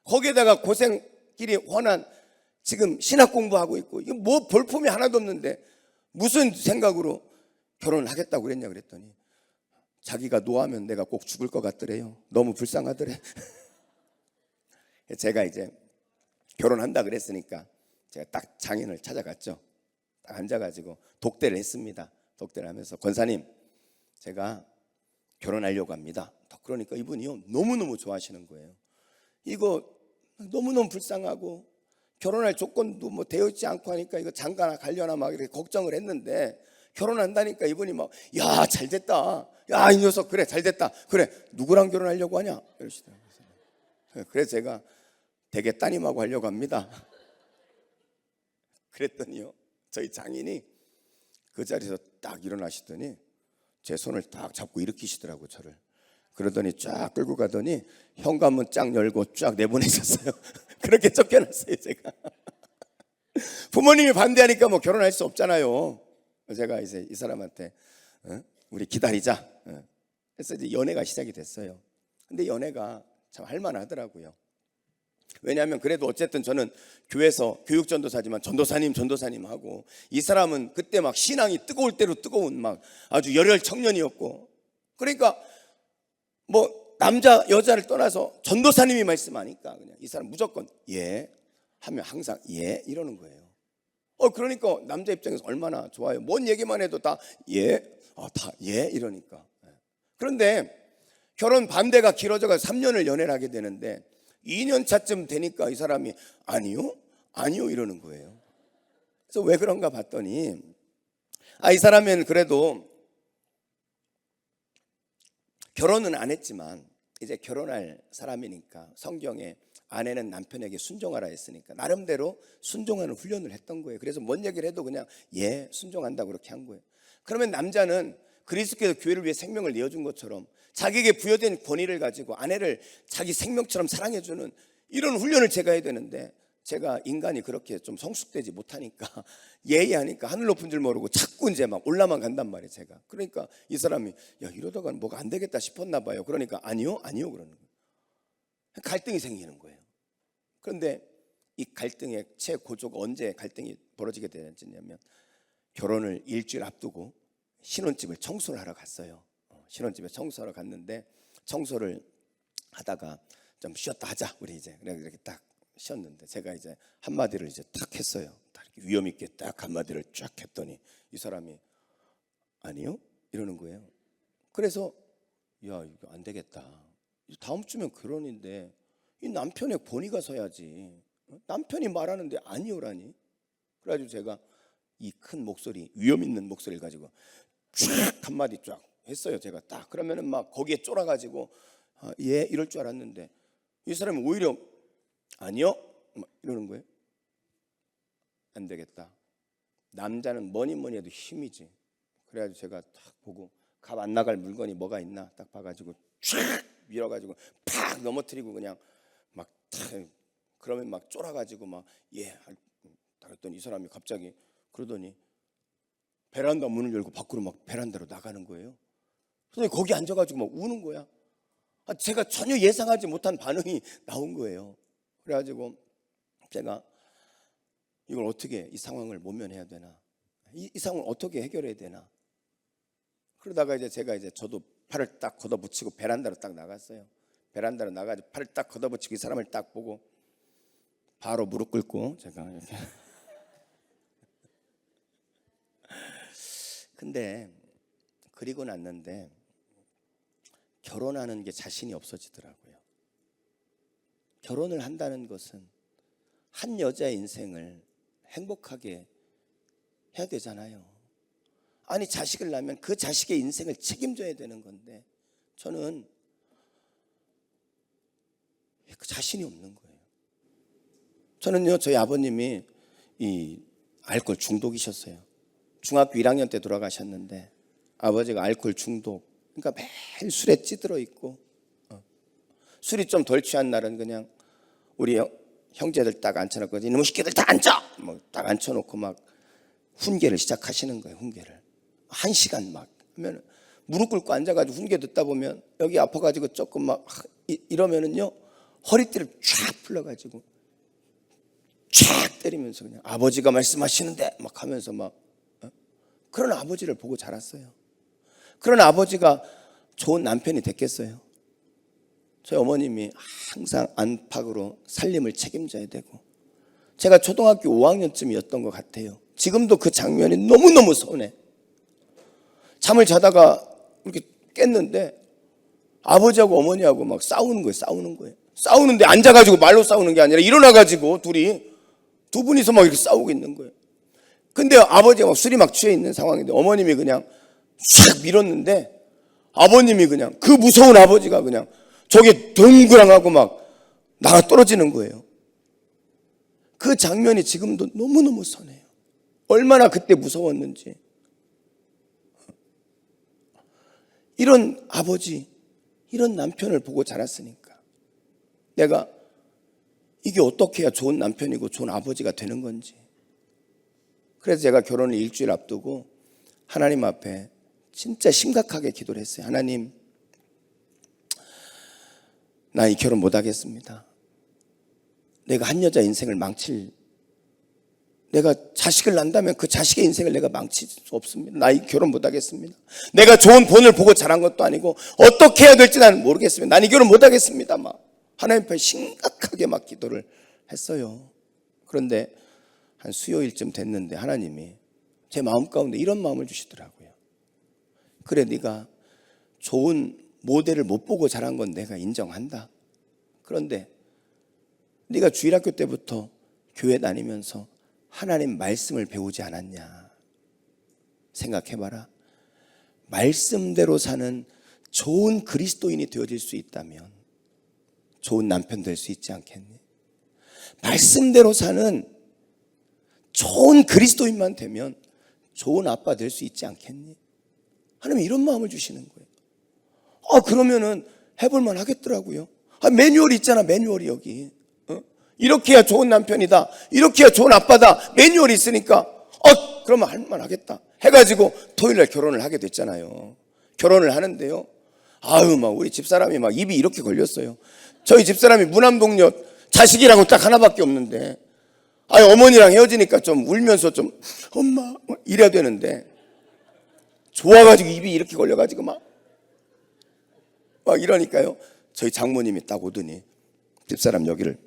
거기에다가 고생길이 훤한 지금 신학 공부하고 있고 이거 뭐 볼품이 하나도 없는데 무슨 생각으로 결혼을 하겠다고 그랬냐 그랬더니 자기가 노하면 내가 꼭 죽을 것 같더래요. 너무 불쌍하더래. 제가 이제 결혼한다 그랬으니까 제가 딱 장인을 찾아갔죠. 딱 앉아가지고 독대를 했습니다. 독대를 하면서 권사님, 제가 결혼하려고 합니다. 그러니까 이분이요 너무너무 좋아하시는 거예요. 이거 너무너무 불쌍하고 결혼할 조건도 뭐 되어 있지 않고 하니까 이거 장가나 가려나 막 이렇게 걱정을 했는데 결혼한다니까 이분이 막 야 잘됐다, 야 이 녀석 그래 잘됐다, 그래 누구랑 결혼하려고 하냐 이러시더라고요. 그래서 제가 대개 따님하고 하려고 합니다. 그랬더니요 저희 장인이 그 자리에서 딱 일어나시더니 제 손을 딱 잡고 일으키시더라고요. 저를. 그러더니 쫙 끌고 가더니 현관문 쫙 열고 쫙 내보내셨어요. 그렇게 쫓겨났어요 제가. 부모님이 반대하니까 뭐 결혼할 수 없잖아요. 제가 이제 이 사람한테 우리 기다리자. 그래서 이제 연애가 시작이 됐어요. 근데 연애가 참 할만하더라고요. 왜냐하면 그래도 어쨌든 저는 교회에서 교육전도사지만 전도사님 하고, 이 사람은 그때 막 신앙이 뜨거울 대로 뜨거운 막 아주 열혈 청년이었고, 그러니까 뭐 남자 여자를 떠나서 전도사님이 말씀하니까 그냥 이 사람 무조건 예 하면 항상 예 이러는 거예요. 그러니까 남자 입장에서 얼마나 좋아요. 뭔 얘기만 해도 다 예, 다 예 이러니까. 그런데 결혼 반대가 길어져서 3년을 연애를 하게 되는데 2년 차쯤 되니까 이 사람이 아니요 이러는 거예요. 그래서 왜 그런가 봤더니 이 사람은 그래도 결혼은 안 했지만 이제 결혼할 사람이니까 성경에 아내는 남편에게 순종하라 했으니까 나름대로 순종하는 훈련을 했던 거예요. 그래서 뭔 얘기를 해도 그냥 예 순종한다고 그렇게 한 거예요. 그러면 남자는 그리스도께서 교회를 위해 생명을 내어준 것처럼 자기에게 부여된 권위를 가지고 아내를 자기 생명처럼 사랑해주는 이런 훈련을 제가 해야 되는데, 제가 인간이 그렇게 좀 성숙되지 못하니까 예의하니까 하늘 높은 줄 모르고 자꾸 이제 막 올라만 간단 말이에요 제가. 그러니까 이 사람이 야 이러다가 뭐가 안 되겠다 싶었나 봐요. 그러니까 아니요 그러는 거예요. 갈등이 생기는 거예요. 그런데 이 갈등의 최고조가 언제 갈등이 벌어지게 되냐면 결혼을 일주일 앞두고 신혼집을 청소를 하러 갔어요. 신혼집에 청소하러 갔는데 청소를 하다가 좀 쉬었다 하자 우리 이제 이렇게 딱 쉬었는데 제가 이제 한마디를 이제 딱 했어요. 딱 이렇게 위험 있게 딱 한마디를 쫙 했더니 이 사람이 아니요 이러는 거예요. 그래서 야 이거 안 되겠다. 다음 주면 결혼인데 이 남편의 권위가 서야지. 남편이 말하는데 아니오라니. 그래가지고 제가 이 큰 목소리, 위험 있는 목소리를 가지고 쫙 한마디 쫙 했어요 제가 딱. 그러면은 막 거기에 쫄아가지고 예 이럴 줄 알았는데 이 사람이 오히려 아니요 막 이러는 거예요. 안 되겠다. 남자는 뭐니 해도 힘이지. 그래가지고 제가 딱 보고 값 안 나갈 물건이 뭐가 있나 딱 봐가지고 쫙 밀어가지고 팍 넘어뜨리고 그냥 막 탁 그러면 막 쫄아가지고 막 예 그랬더니 이 사람이 갑자기 그러더니 베란다 문을 열고 밖으로 막 베란다로 나가는 거예요. 그래서 거기 앉아가지고 막 우는 거야. 제가 전혀 예상하지 못한 반응이 나온 거예요. 그래가지고 제가 이걸 어떻게 이 상황을 모면해야 되나, 이 상황을 어떻게 해결해야 되나. 그러다가 이제 제가 이제 저도 팔을 딱 걷어붙이고 베란다로 딱 나갔어요. 베란다로 나가서 팔을 딱 걷어붙이고 이 사람을 딱 보고 바로 무릎 꿇고 제가 이렇게. 근데 그리고 났는데 결혼하는 게 자신이 없어지더라고요. 결혼을 한다는 것은 한 여자의 인생을 행복하게 해야 되잖아요. 아니 자식을 낳으면 그 자식의 인생을 책임져야 되는 건데 저는 그 자신이 없는 거예요. 저는요 저희 아버님이 이 알코올 중독이셨어요. 중학교 1학년 때 돌아가셨는데 아버지가 알코올 중독, 그러니까 매일 술에 찌들어 있고 술이 좀 덜 취한 날은 그냥 우리 형제들 딱 앉혀놓고 이놈의 새끼들 다 앉아! 뭐 딱 앉혀놓고 막 훈계를 시작하시는 거예요. 훈계를 1시간 막 하면 무릎 꿇고 앉아가지고 훈계 듣다 보면 여기 아파가지고 조금 막 이러면은요 허리띠를 쫙 풀러가지고 쫙 때리면서 그냥 아버지가 말씀하시는데 막 하면서 막 그런 아버지를 보고 자랐어요. 그런 아버지가 좋은 남편이 됐겠어요? 저희 어머님이 항상 안팎으로 살림을 책임져야 되고, 제가 초등학교 5학년쯤이었던 것 같아요. 지금도 그 장면이 너무너무 서운해. 잠을 자다가 이렇게 깼는데 아버지하고 어머니하고 막 싸우는 거예요. 싸우는데 앉아가지고 말로 싸우는 게 아니라 일어나가지고 두 분이서 막 이렇게 싸우고 있는 거예요. 근데 아버지가 막 술이 막 취해 있는 상황인데 어머님이 그냥 샥 밀었는데 아버님이 그냥 그 무서운 아버지가 그냥 저게 덩그랑하고 막 나가 떨어지는 거예요. 그 장면이 지금도 너무너무 선해요. 얼마나 그때 무서웠는지. 이런 아버지, 이런 남편을 보고 자랐으니까 내가 이게 어떻게 해야 좋은 남편이고 좋은 아버지가 되는 건지. 그래서 제가 결혼을 일주일 앞두고 하나님 앞에 진짜 심각하게 기도를 했어요. 하나님, 나 이 결혼 못 하겠습니다. 내가 한 여자 인생을 내가 자식을 낳는다면 그 자식의 인생을 내가 망칠 수 없습니다. 나 이 결혼 못 하겠습니다. 내가 좋은 본을 보고 자란 것도 아니고 어떻게 해야 될지 나는 모르겠습니다. 난 이 결혼 못 하겠습니다. 막 하나님 앞에 심각하게 막 기도를 했어요. 그런데 한 수요일쯤 됐는데 하나님이 제 마음 가운데 이런 마음을 주시더라고요. 그래, 네가 좋은 모델을 못 보고 자란 건 내가 인정한다. 그런데 네가 주일학교 때부터 교회 다니면서 하나님 말씀을 배우지 않았냐. 생각해봐라. 말씀대로 사는 좋은 그리스도인이 되어질 수 있다면 좋은 남편 될 수 있지 않겠니? 말씀대로 사는 좋은 그리스도인만 되면 좋은 아빠 될 수 있지 않겠니? 하나님 이런 마음을 주시는 거예요. 그러면은 해볼만 하겠더라고요. 매뉴얼이 있잖아. 매뉴얼이 여기. 이렇게 해야 좋은 남편이다. 이렇게 해야 좋은 아빠다. 매뉴얼이 있으니까 그러면 할만 하겠다 해가지고 토요일날 결혼을 하게 됐잖아요. 결혼을 하는데요, 막 우리 집사람이 막 입이 이렇게 걸렸어요. 저희 집사람이 무남동녀 자식이라고 딱 하나밖에 없는데 어머니랑 헤어지니까 좀 울면서 좀 엄마 이래야 되는데 좋아가지고 입이 이렇게 걸려가지고 막 이러니까요, 저희 장모님이 딱 오더니 집사람 여기를,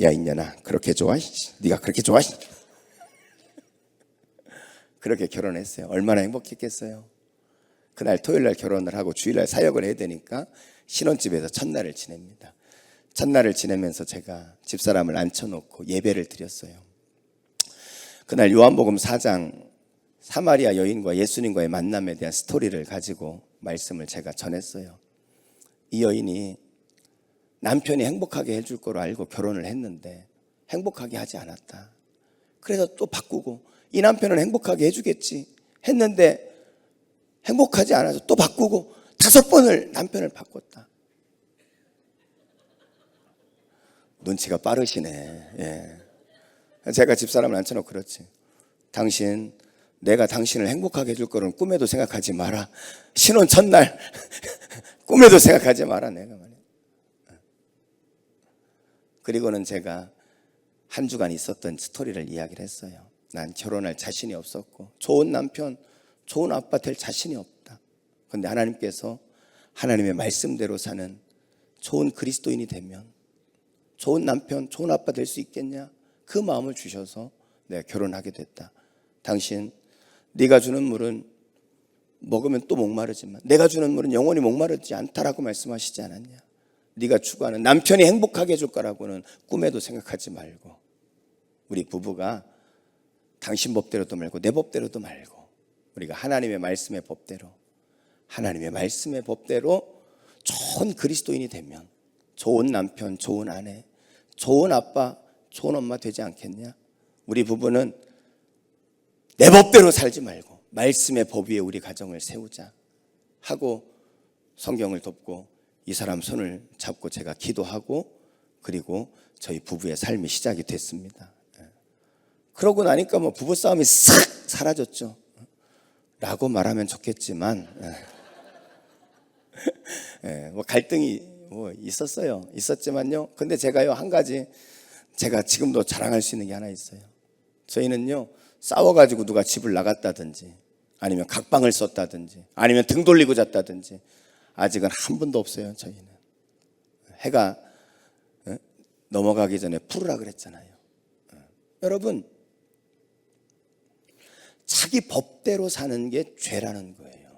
야 이년아, 그렇게 좋아? 네가 그렇게 좋아? 그렇게 결혼했어요. 얼마나 행복했겠어요. 그날 토요일날 결혼을 하고 주일날 사역을 해야 되니까 신혼집에서 첫날을 지냅니다. 첫날을 지내면서 제가 집사람을 앉혀놓고 예배를 드렸어요. 그날 요한복음 4장 사마리아 여인과 예수님과의 만남에 대한 스토리를 가지고 말씀을 제가 전했어요. 이 여인이 남편이 행복하게 해줄 거로 알고 결혼을 했는데 행복하게 하지 않았다. 그래서 또 바꾸고 이 남편은 행복하게 해주겠지 했는데 행복하지 않아서 또 바꾸고 5번을 남편을 바꿨다. 눈치가 빠르시네. 예. 제가 집사람을 앉혀놓고 그렇지. 당신, 내가 당신을 행복하게 해줄 거는 꿈에도 생각하지 마라. 신혼 첫날 꿈에도 생각하지 마라. 내가 말이야. 그리고는 제가 한 주간 있었던 스토리를 이야기를 했어요. 난 결혼할 자신이 없었고 좋은 남편, 좋은 아빠 될 자신이 없다. 그런데 하나님께서 하나님의 말씀대로 사는 좋은 그리스도인이 되면 좋은 남편, 좋은 아빠 될 수 있겠냐? 그 마음을 주셔서 내가 결혼하게 됐다. 당신, 네가 주는 물은 먹으면 또 목마르지만 내가 주는 물은 영원히 목마르지 않다라고 말씀하시지 않았냐? 네가 추구하는 남편이 행복하게 해줄 거라고는 꿈에도 생각하지 말고 우리 부부가 당신 법대로도 말고 내 법대로도 말고 우리가 하나님의 말씀의 법대로 좋은 그리스도인이 되면 좋은 남편, 좋은 아내, 좋은 아빠, 좋은 엄마 되지 않겠냐? 우리 부부는 내 법대로 살지 말고 말씀의 법 위에 우리 가정을 세우자 하고 성경을 덮고 이 사람 손을 잡고 제가 기도하고 그리고 저희 부부의 삶이 시작이 됐습니다. 그러고 나니까 부부싸움이 싹 사라졌죠 라고 말하면 좋겠지만 갈등이 있었지만요. 근데 제가요, 한 가지 제가 지금도 자랑할 수 있는 게 하나 있어요. 저희는요, 싸워가지고 누가 집을 나갔다든지 아니면 각방을 썼다든지 아니면 등 돌리고 잤다든지 아직은 한 번도 없어요. 저희는 해가 넘어가기 전에 풀으라 그랬잖아요. 여러분, 자기 법대로 사는 게 죄라는 거예요.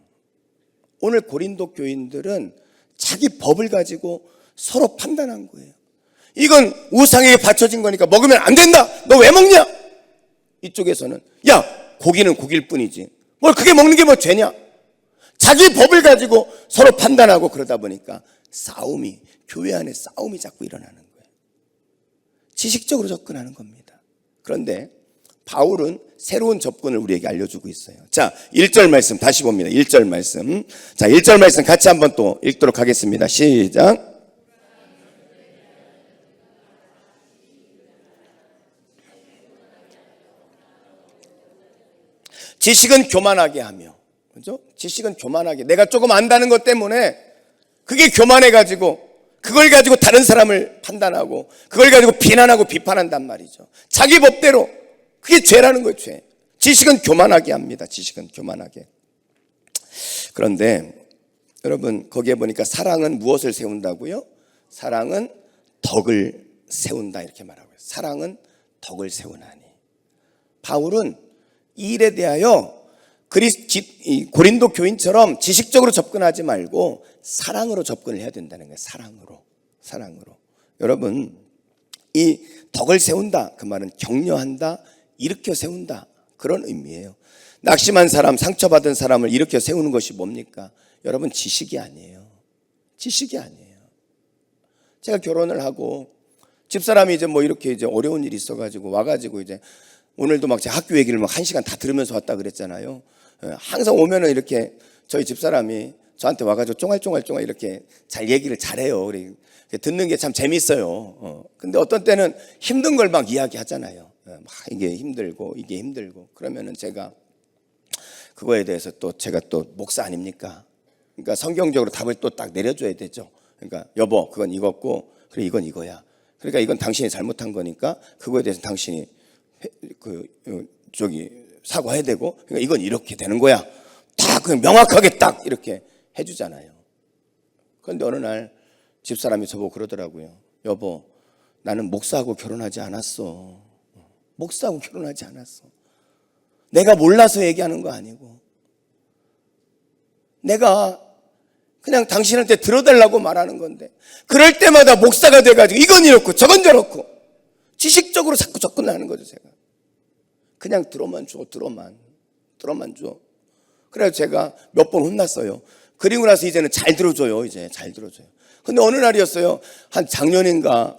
오늘 고린도 교인들은 자기 법을 가지고 서로 판단한 거예요. 이건 우상에게 바쳐진 거니까 먹으면 안 된다. 너 왜 먹냐? 이쪽에서는 야, 고기는 고기일 뿐이지 뭘 그게 먹는 게 뭐 죄냐? 자기 법을 가지고 서로 판단하고 그러다 보니까 싸움이, 교회 안에 싸움이 자꾸 일어나는 거예요. 지식적으로 접근하는 겁니다. 그런데 바울은 새로운 접근을 우리에게 알려주고 있어요. 자, 1절 말씀 다시 봅니다. 1절 말씀. 자, 1절 말씀 같이 한번 또 읽도록 하겠습니다. 시작. 지식은 교만하게 하며, 그죠? 지식은 교만하게, 내가 조금 안다는 것 때문에 그게 교만해가지고 그걸 가지고 다른 사람을 판단하고 그걸 가지고 비난하고 비판한단 말이죠. 자기 법대로. 그게 죄라는 거예요, 죄. 지식은 교만하게 합니다. 지식은 교만하게. 그런데 여러분, 거기에 보니까 사랑은 무엇을 세운다고요? 사랑은 덕을 세운다, 이렇게 말하고요. 사랑은 덕을 세우나니. 바울은 이 일에 대하여 고린도 교인처럼 지식적으로 접근하지 말고 사랑으로 접근을 해야 된다는 거예요. 사랑으로. 여러분, 이 덕을 세운다, 그 말은 격려한다, 일으켜 세운다, 그런 의미예요. 낙심한 사람, 상처받은 사람을 일으켜 세우는 것이 뭡니까? 여러분, 지식이 아니에요. 지식이 아니에요. 제가 결혼을 하고 집사람이 이제 뭐 이렇게 이제 어려운 일이 있어가지고 와가지고 이제 오늘도 막 제 학교 얘기를 막 1시간 다 들으면서 왔다 그랬잖아요. 항상 오면은 이렇게 저희 집사람이 저한테 와가지고 쫑알쫑알 이렇게 잘 얘기를 잘해요. 듣는 게 참 재밌어요. 근데 어떤 때는 힘든 걸 막 이야기하잖아요. 막 이게 힘들고 그러면은 제가 그거에 대해서 또 제가 또 목사 아닙니까? 그러니까 성경적으로 답을 또 딱 내려줘야 되죠. 그러니까 여보, 그건 이거고, 그래 이건 이거야. 그러니까 이건 당신이 잘못한 거니까 그거에 대해서 당신이 사과해야 되고, 그러니까 이건 이렇게 되는 거야. 다 그냥 명확하게 딱 이렇게 해주잖아요. 그런데 어느 날 집사람이 저보고 그러더라고요. 여보, 나는 목사하고 결혼하지 않았어. 목사하고 결혼하지 않았어. 내가 몰라서 얘기하는 거 아니고, 내가 그냥 당신한테 들어달라고 말하는 건데, 그럴 때마다 목사가 돼가지고 이건 이렇고 저건 저렇고 지식적으로 자꾸 접근하는 거죠. 제가 그냥 들어만 줘. 그래서 제가 몇 번 혼났어요. 그리고 나서 이제는 잘 들어줘요. 이제 잘 들어줘요. 근데 어느 날이었어요. 한 작년인가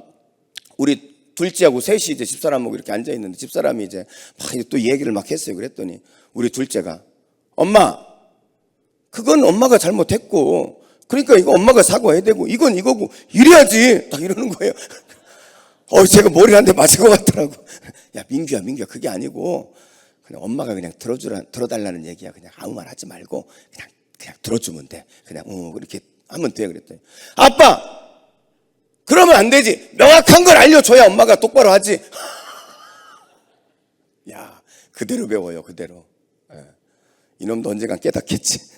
우리 둘째하고 셋이 이제 집사람하고 이렇게 앉아 있는데 집사람이 이제 막 또 얘기를 막 했어요. 그랬더니 우리 둘째가, 엄마, 그건 엄마가 잘못했고, 그러니까 이거 엄마가 사과해야 되고, 이건 이거고, 이래야지. 딱 이러는 거예요. 제가 머리를 한 대 맞은 것 같더라고. 야, 민규야, 그게 아니고, 그냥 엄마가 그냥 들어달라는 얘기야. 그냥 아무 말 하지 말고, 그냥 들어주면 돼. 그냥, 그렇게 하면 돼. 그랬더니, 아빠! 그러면 안 되지. 명확한 걸 알려줘야 엄마가 똑바로 하지. 야, 그대로 배워요, 그대로. 이놈도 언젠간 깨닫겠지.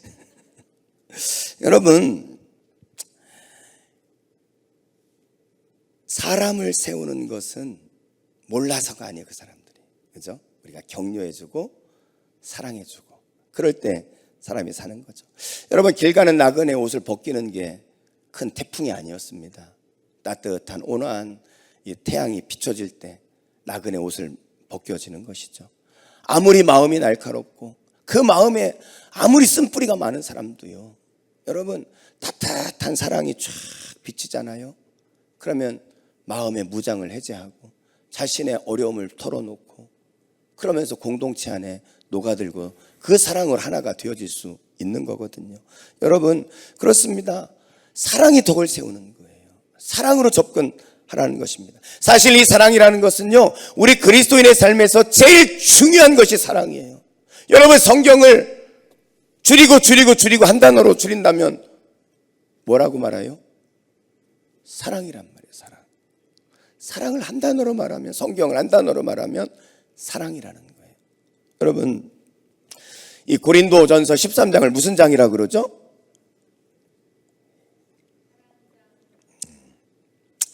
여러분, 사람을 세우는 것은 몰라서가 아니에요, 그 사람들이. 그죠? 우리가 격려해주고 사랑해주고 그럴 때 사람이 사는 거죠. 여러분, 길 가는 나그네 옷을 벗기는 게 큰 태풍이 아니었습니다. 따뜻한 온화한 이 태양이 비춰질 때 나그네 옷을 벗겨지는 것이죠. 아무리 마음이 날카롭고 그 마음에 아무리 쓴뿌리가 많은 사람도요, 여러분, 따뜻한 사랑이 쫙 비치잖아요. 그러면 마음의 무장을 해제하고 자신의 어려움을 털어놓고 그러면서 공동체 안에 녹아들고 그 사랑으로 하나가 되어질 수 있는 거거든요. 여러분, 그렇습니다. 사랑이 덕을 세우는 거예요. 사랑으로 접근하라는 것입니다. 사실 이 사랑이라는 것은요, 우리 그리스도인의 삶에서 제일 중요한 것이 사랑이에요. 여러분, 성경을 줄이고 한 단어로 줄인다면 뭐라고 말해요? 사랑이란 말이에요. 사랑을 한 단어로 말하면, 성경을 한 단어로 말하면 사랑이라는 거예요. 여러분, 이 고린도전서 13장을 무슨 장이라고 그러죠?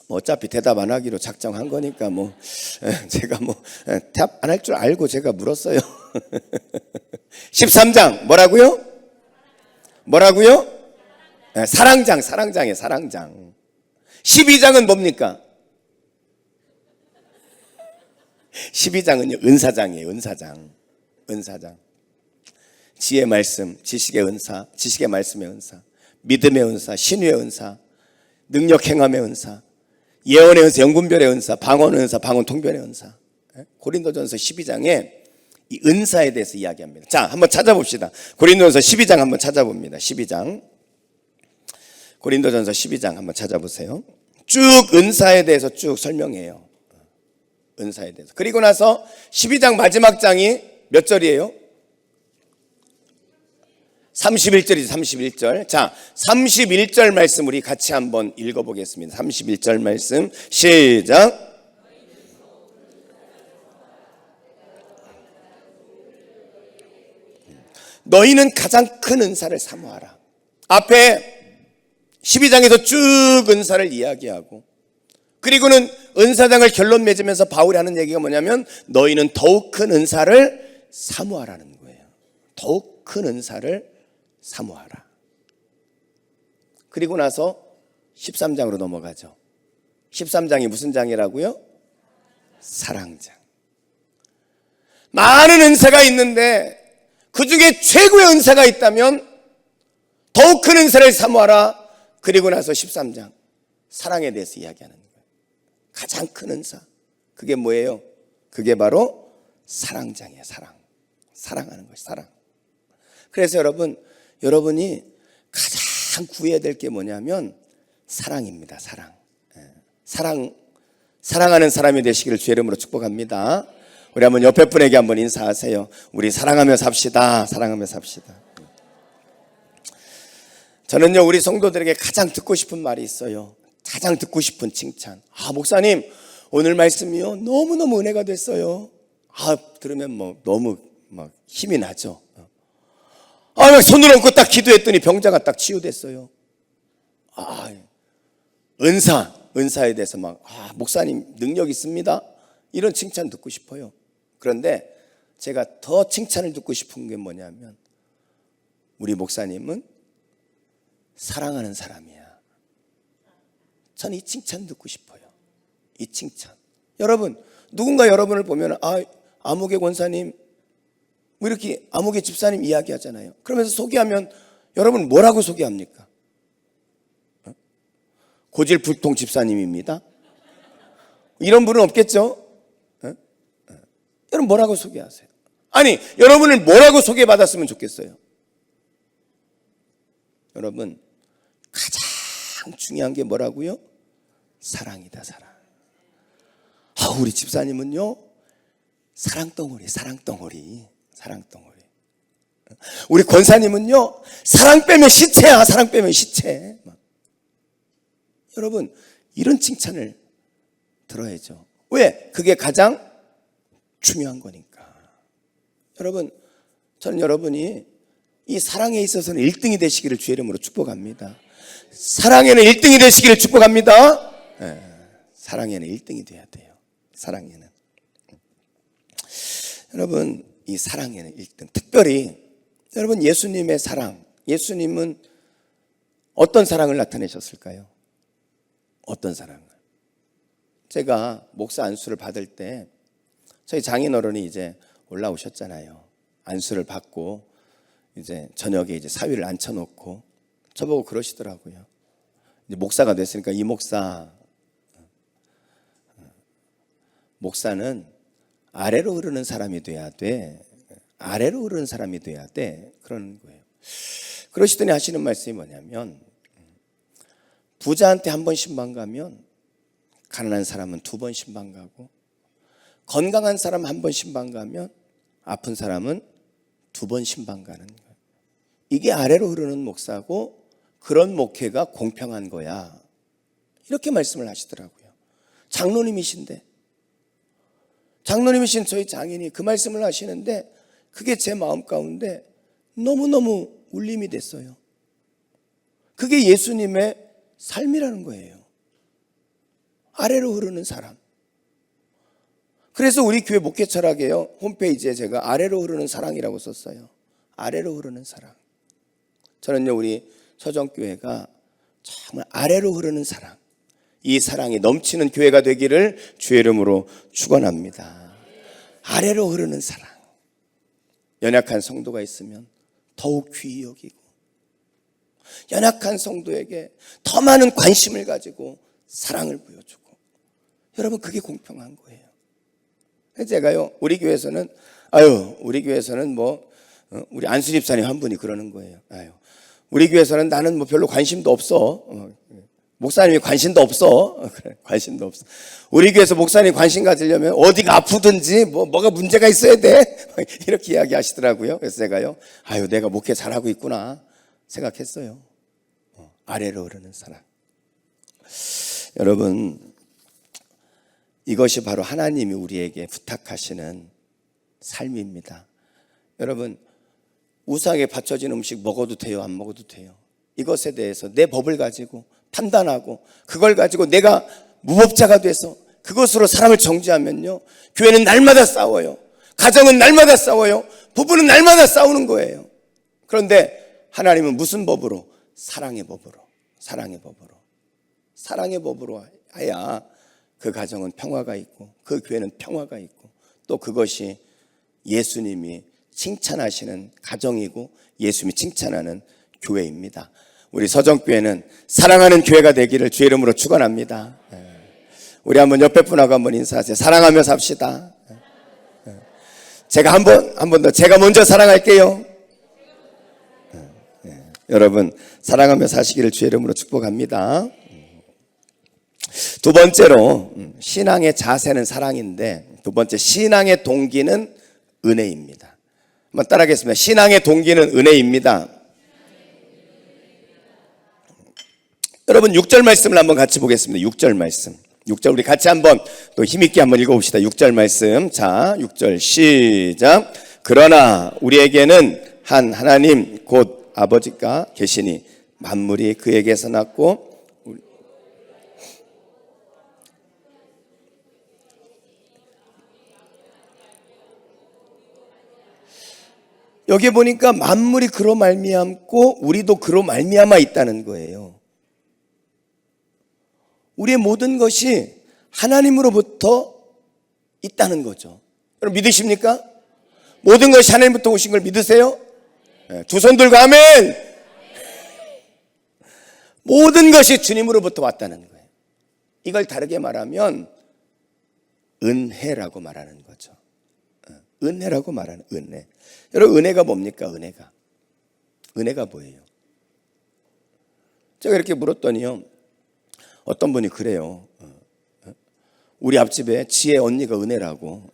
어차피 대답 안 하기로 작정한 거니까 제가 대답 안 할 줄 알고 제가 물었어요. 13장 뭐라고요? 뭐라고요? 네, 사랑장이에요. 사랑장. 12장은 뭡니까? 12장은요 은사장이에요. 은사장. 지혜의 말씀, 지식의 은사, 지식의 말씀의 은사, 믿음의 은사, 신유의 은사, 능력 행함의 은사, 예언의 은사, 영분별의 은사, 방언의 은사, 방언 통변의 은사. 고린도전서 12장에 이 은사에 대해서 이야기합니다. 자, 한번 찾아봅시다. 고린도전서 12장 한번 찾아봅니다. 12장. 고린도전서 12장 한번 찾아보세요. 쭉 은사에 대해서 쭉 설명해요. 은사에 대해서. 그리고 나서 12장 마지막 장이 몇 절이에요? 31절이죠. 31절. 자, 31절 말씀 우리 같이 한번 읽어보겠습니다. 31절 말씀 시작. 너희는 가장 큰 은사를 사모하라. 앞에 12장에서 쭉 은사를 이야기하고, 그리고는 은사장을 결론 맺으면서 바울이 하는 얘기가 뭐냐면 너희는 더욱 큰 은사를 사모하라는 거예요. 더욱 큰 은사를 사모하라. 그리고 나서 13장으로 넘어가죠. 13장이 무슨 장이라고요? 사랑장. 많은 은사가 있는데 그 중에 최고의 은사가 있다면 더욱 큰 은사를 사모하라. 그리고 나서 13장 사랑에 대해서 이야기하는 거예요. 가장 큰 은사. 그게 뭐예요? 그게 바로 사랑장이에요. 사랑하는 것이 사랑. 그래서 여러분이 가장 구해야 될 게 뭐냐면 사랑입니다. 사랑하는 사람이 되시기를 주의 이름으로 축복합니다. 우리 한번 옆에 분에게 한번 인사하세요. 우리 사랑하며 삽시다. 사랑하며 삽시다. 저는요 우리 성도들에게 가장 듣고 싶은 말이 있어요. 가장 듣고 싶은 칭찬. 목사님 오늘 말씀이요 너무너무 은혜가 됐어요. 들으면 뭐 너무 막 힘이 나죠. 막 손을 얹고 딱 기도했더니 병자가 딱 치유됐어요. 은사에 대해서 막 목사님 능력 있습니다. 이런 칭찬 듣고 싶어요. 그런데 제가 더 칭찬을 듣고 싶은 게 뭐냐면 우리 목사님은 사랑하는 사람이야. 저는 이 칭찬 듣고 싶어요. 이 칭찬. 여러분, 누군가 여러분을 보면 아무개 권사님, 뭐 이렇게 아무개 집사님 이야기하잖아요. 그러면서 소개하면 여러분 뭐라고 소개합니까? 고질불통 집사님입니다. 이런 분은 없겠죠? 여러분 뭐라고 소개하세요? 아니, 여러분을 뭐라고 소개받았으면 좋겠어요? 여러분, 가장 중요한 게 뭐라고요? 사랑이다, 사랑. 우리 집사님은요, 사랑덩어리. 우리 권사님은요, 사랑 빼면 시체야, 사랑 빼면 시체. 여러분, 이런 칭찬을 들어야죠. 왜? 그게 가장 중요한 거니까. 여러분, 저는 여러분이 이 사랑에 있어서는 1등이 되시기를 주의 이름으로 축복합니다. 사랑에는 1등이 되시기를 축복합니다. 사랑에는 1등이 돼야 돼요. 사랑에는. 여러분, 이 사랑에는 1등. 특별히 여러분 예수님의 사랑. 예수님은 어떤 사랑을 나타내셨을까요? 어떤 사랑을? 제가 목사 안수를 받을 때 저희 장인어른이 이제 올라오셨잖아요. 안수를 받고 이제 저녁에 이제 사위를 앉혀놓고 저보고 그러시더라고요. 이제 목사가 됐으니까 이 목사는 아래로 흐르는 사람이 돼야 돼. 아래로 흐르는 사람이 돼야 돼. 그러는 거예요. 그러시더니 하시는 말씀이 뭐냐면 부자한테 한 번 신방 가면 가난한 사람은 2번 신방 가고 건강한 사람 한 번 신방 가면 아픈 사람은 2번 신방 가는 거예요. 이게 아래로 흐르는 목사고 그런 목회가 공평한 거야. 이렇게 말씀을 하시더라고요. 장로님이신 저희 장인이 그 말씀을 하시는데 그게 제 마음 가운데 너무너무 울림이 됐어요. 그게 예수님의 삶이라는 거예요. 아래로 흐르는 사람. 그래서 우리 교회 목회 철학에요 홈페이지에 제가 아래로 흐르는 사랑이라고 썼어요. 아래로 흐르는 사랑. 저는요, 우리 서정교회가 정말 아래로 흐르는 사랑, 이 사랑이 넘치는 교회가 되기를 주의 이름으로 축원합니다. 아래로 흐르는 사랑. 연약한 성도가 있으면 더욱 귀히 여기고, 연약한 성도에게 더 많은 관심을 가지고 사랑을 보여주고, 여러분, 그게 공평한 거예요. 제가요, 우리 교회에서는 우리 안수 집사님 한 분이 그러는 거예요. 우리 교회에서는 나는 뭐 별로 관심도 없어. 목사님이 관심도 없어. 그래, 관심도 없어. 우리 교회에서 목사님 관심 가지려면 어디가 아프든지 뭐가 문제가 있어야 돼. 이렇게 이야기하시더라고요. 그래서 제가요, 내가 목회 잘하고 있구나 생각했어요. 아래로 흐르는 사랑. 여러분, 이것이 바로 하나님이 우리에게 부탁하시는 삶입니다. 여러분, 우상에 바쳐진 음식 먹어도 돼요, 안 먹어도 돼요? 이것에 대해서 내 법을 가지고 판단하고 그걸 가지고 내가 무법자가 돼서 그것으로 사람을 정죄하면요, 교회는 날마다 싸워요. 가정은 날마다 싸워요. 부부는 날마다 싸우는 거예요. 그런데 하나님은 무슨 법으로? 사랑의 법으로. 사랑의 법으로. 사랑의 법으로 해야 그 가정은 평화가 있고 그 교회는 평화가 있고, 또 그것이 예수님이 칭찬하시는 가정이고 예수님이 칭찬하는 교회입니다. 우리 서정교회는 사랑하는 교회가 되기를 주의 이름으로 축원합니다. 우리 한번 옆에 분하고 한번 인사하세요. 사랑하며 삽시다. 제가 한 번 더 제가 먼저 사랑할게요. 여러분, 사랑하며 사시기를 주의 이름으로 축복합니다. 두 번째로, 신앙의 자세는 사랑인데, 두 번째, 신앙의 동기는 은혜입니다. 한번 따라하겠습니다. 신앙의 동기는 은혜입니다. 여러분, 6절 말씀을 한번 같이 보겠습니다. 6절 말씀. 6절 우리 같이 한번 또 힘있게 한번 읽어봅시다. 6절 말씀. 자, 6절 시작. 그러나 우리에게는 한 하나님 곧 아버지가 계시니 만물이 그에게서 났고, 여기 보니까 만물이 그로 말미암고 우리도 그로 말미암아 있다는 거예요. 우리의 모든 것이 하나님으로부터 있다는 거죠. 여러분, 믿으십니까? 모든 것이 하나님부터 오신 걸 믿으세요? 두 손 들고 아멘! 모든 것이 주님으로부터 왔다는 거예요. 이걸 다르게 말하면 은혜라고 말하는 거죠. 은혜라고 말하는 은혜. 여러분, 은혜가 뭡니까? 은혜가 뭐예요? 제가 이렇게 물었더니요, 어떤 분이 그래요. 우리 앞집에 지혜 언니가 은혜라고.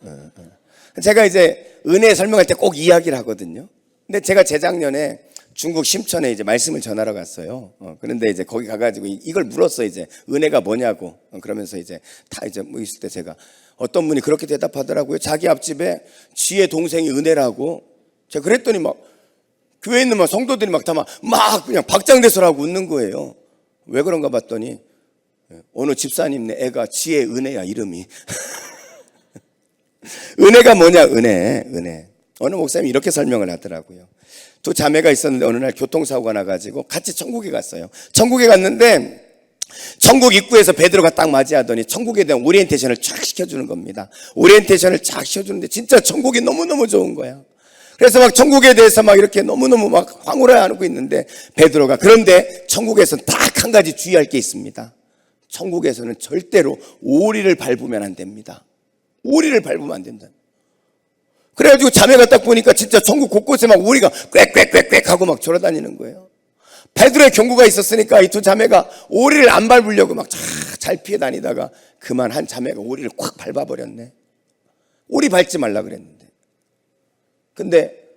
제가 이제 은혜 설명할 때 꼭 이야기를 하거든요. 근데 제가 재작년에 중국 심천에 이제 말씀을 전하러 갔어요. 그런데 이제 거기 가가지고 이걸 물었어요. 이제 은혜가 뭐냐고. 그러면서 이제 다 이제 뭐 있을 때 제가 어떤 분이 그렇게 대답하더라고요. 자기 앞집에 지혜 동생이 은혜라고. 제가 그랬더니 막 교회에 있는 막 성도들이 막 다 막 그냥 박장대소라고 웃는 거예요. 왜 그런가 봤더니 어느 집사님네 애가 지혜 은혜야, 이름이. 은혜가 뭐냐? 은혜. 어느 목사님이 이렇게 설명을 하더라고요. 두 자매가 있었는데 어느 날 교통사고가 나가지고 같이 천국에 갔어요. 천국에 갔는데 천국 입구에서 베드로가 딱 맞이하더니 천국에 대한 오리엔테이션을 쫙 시켜주는 겁니다. 오리엔테이션을 쫙 시켜주는데 진짜 천국이 너무너무 좋은 거야. 그래서 막 천국에 대해서 막 이렇게 너무너무 막 황홀해 하고 있는데 베드로가, 그런데 천국에서 딱 한 가지 주의할 게 있습니다. 천국에서는 절대로 오리를 밟으면 안 됩니다. 오리를 밟으면 안 된다. 그래가지고 자매가 딱 보니까 진짜 천국 곳곳에 막 오리가 꽥꽥꽥꽥 하고 막 돌아다니는 거예요. 베드로의 경고가 있었으니까 이 두 자매가 오리를 안 밟으려고 막 잘 피해 다니다가 그만 한 자매가 오리를 콱 밟아버렸네. 오리 밟지 말라 그랬는데. 근데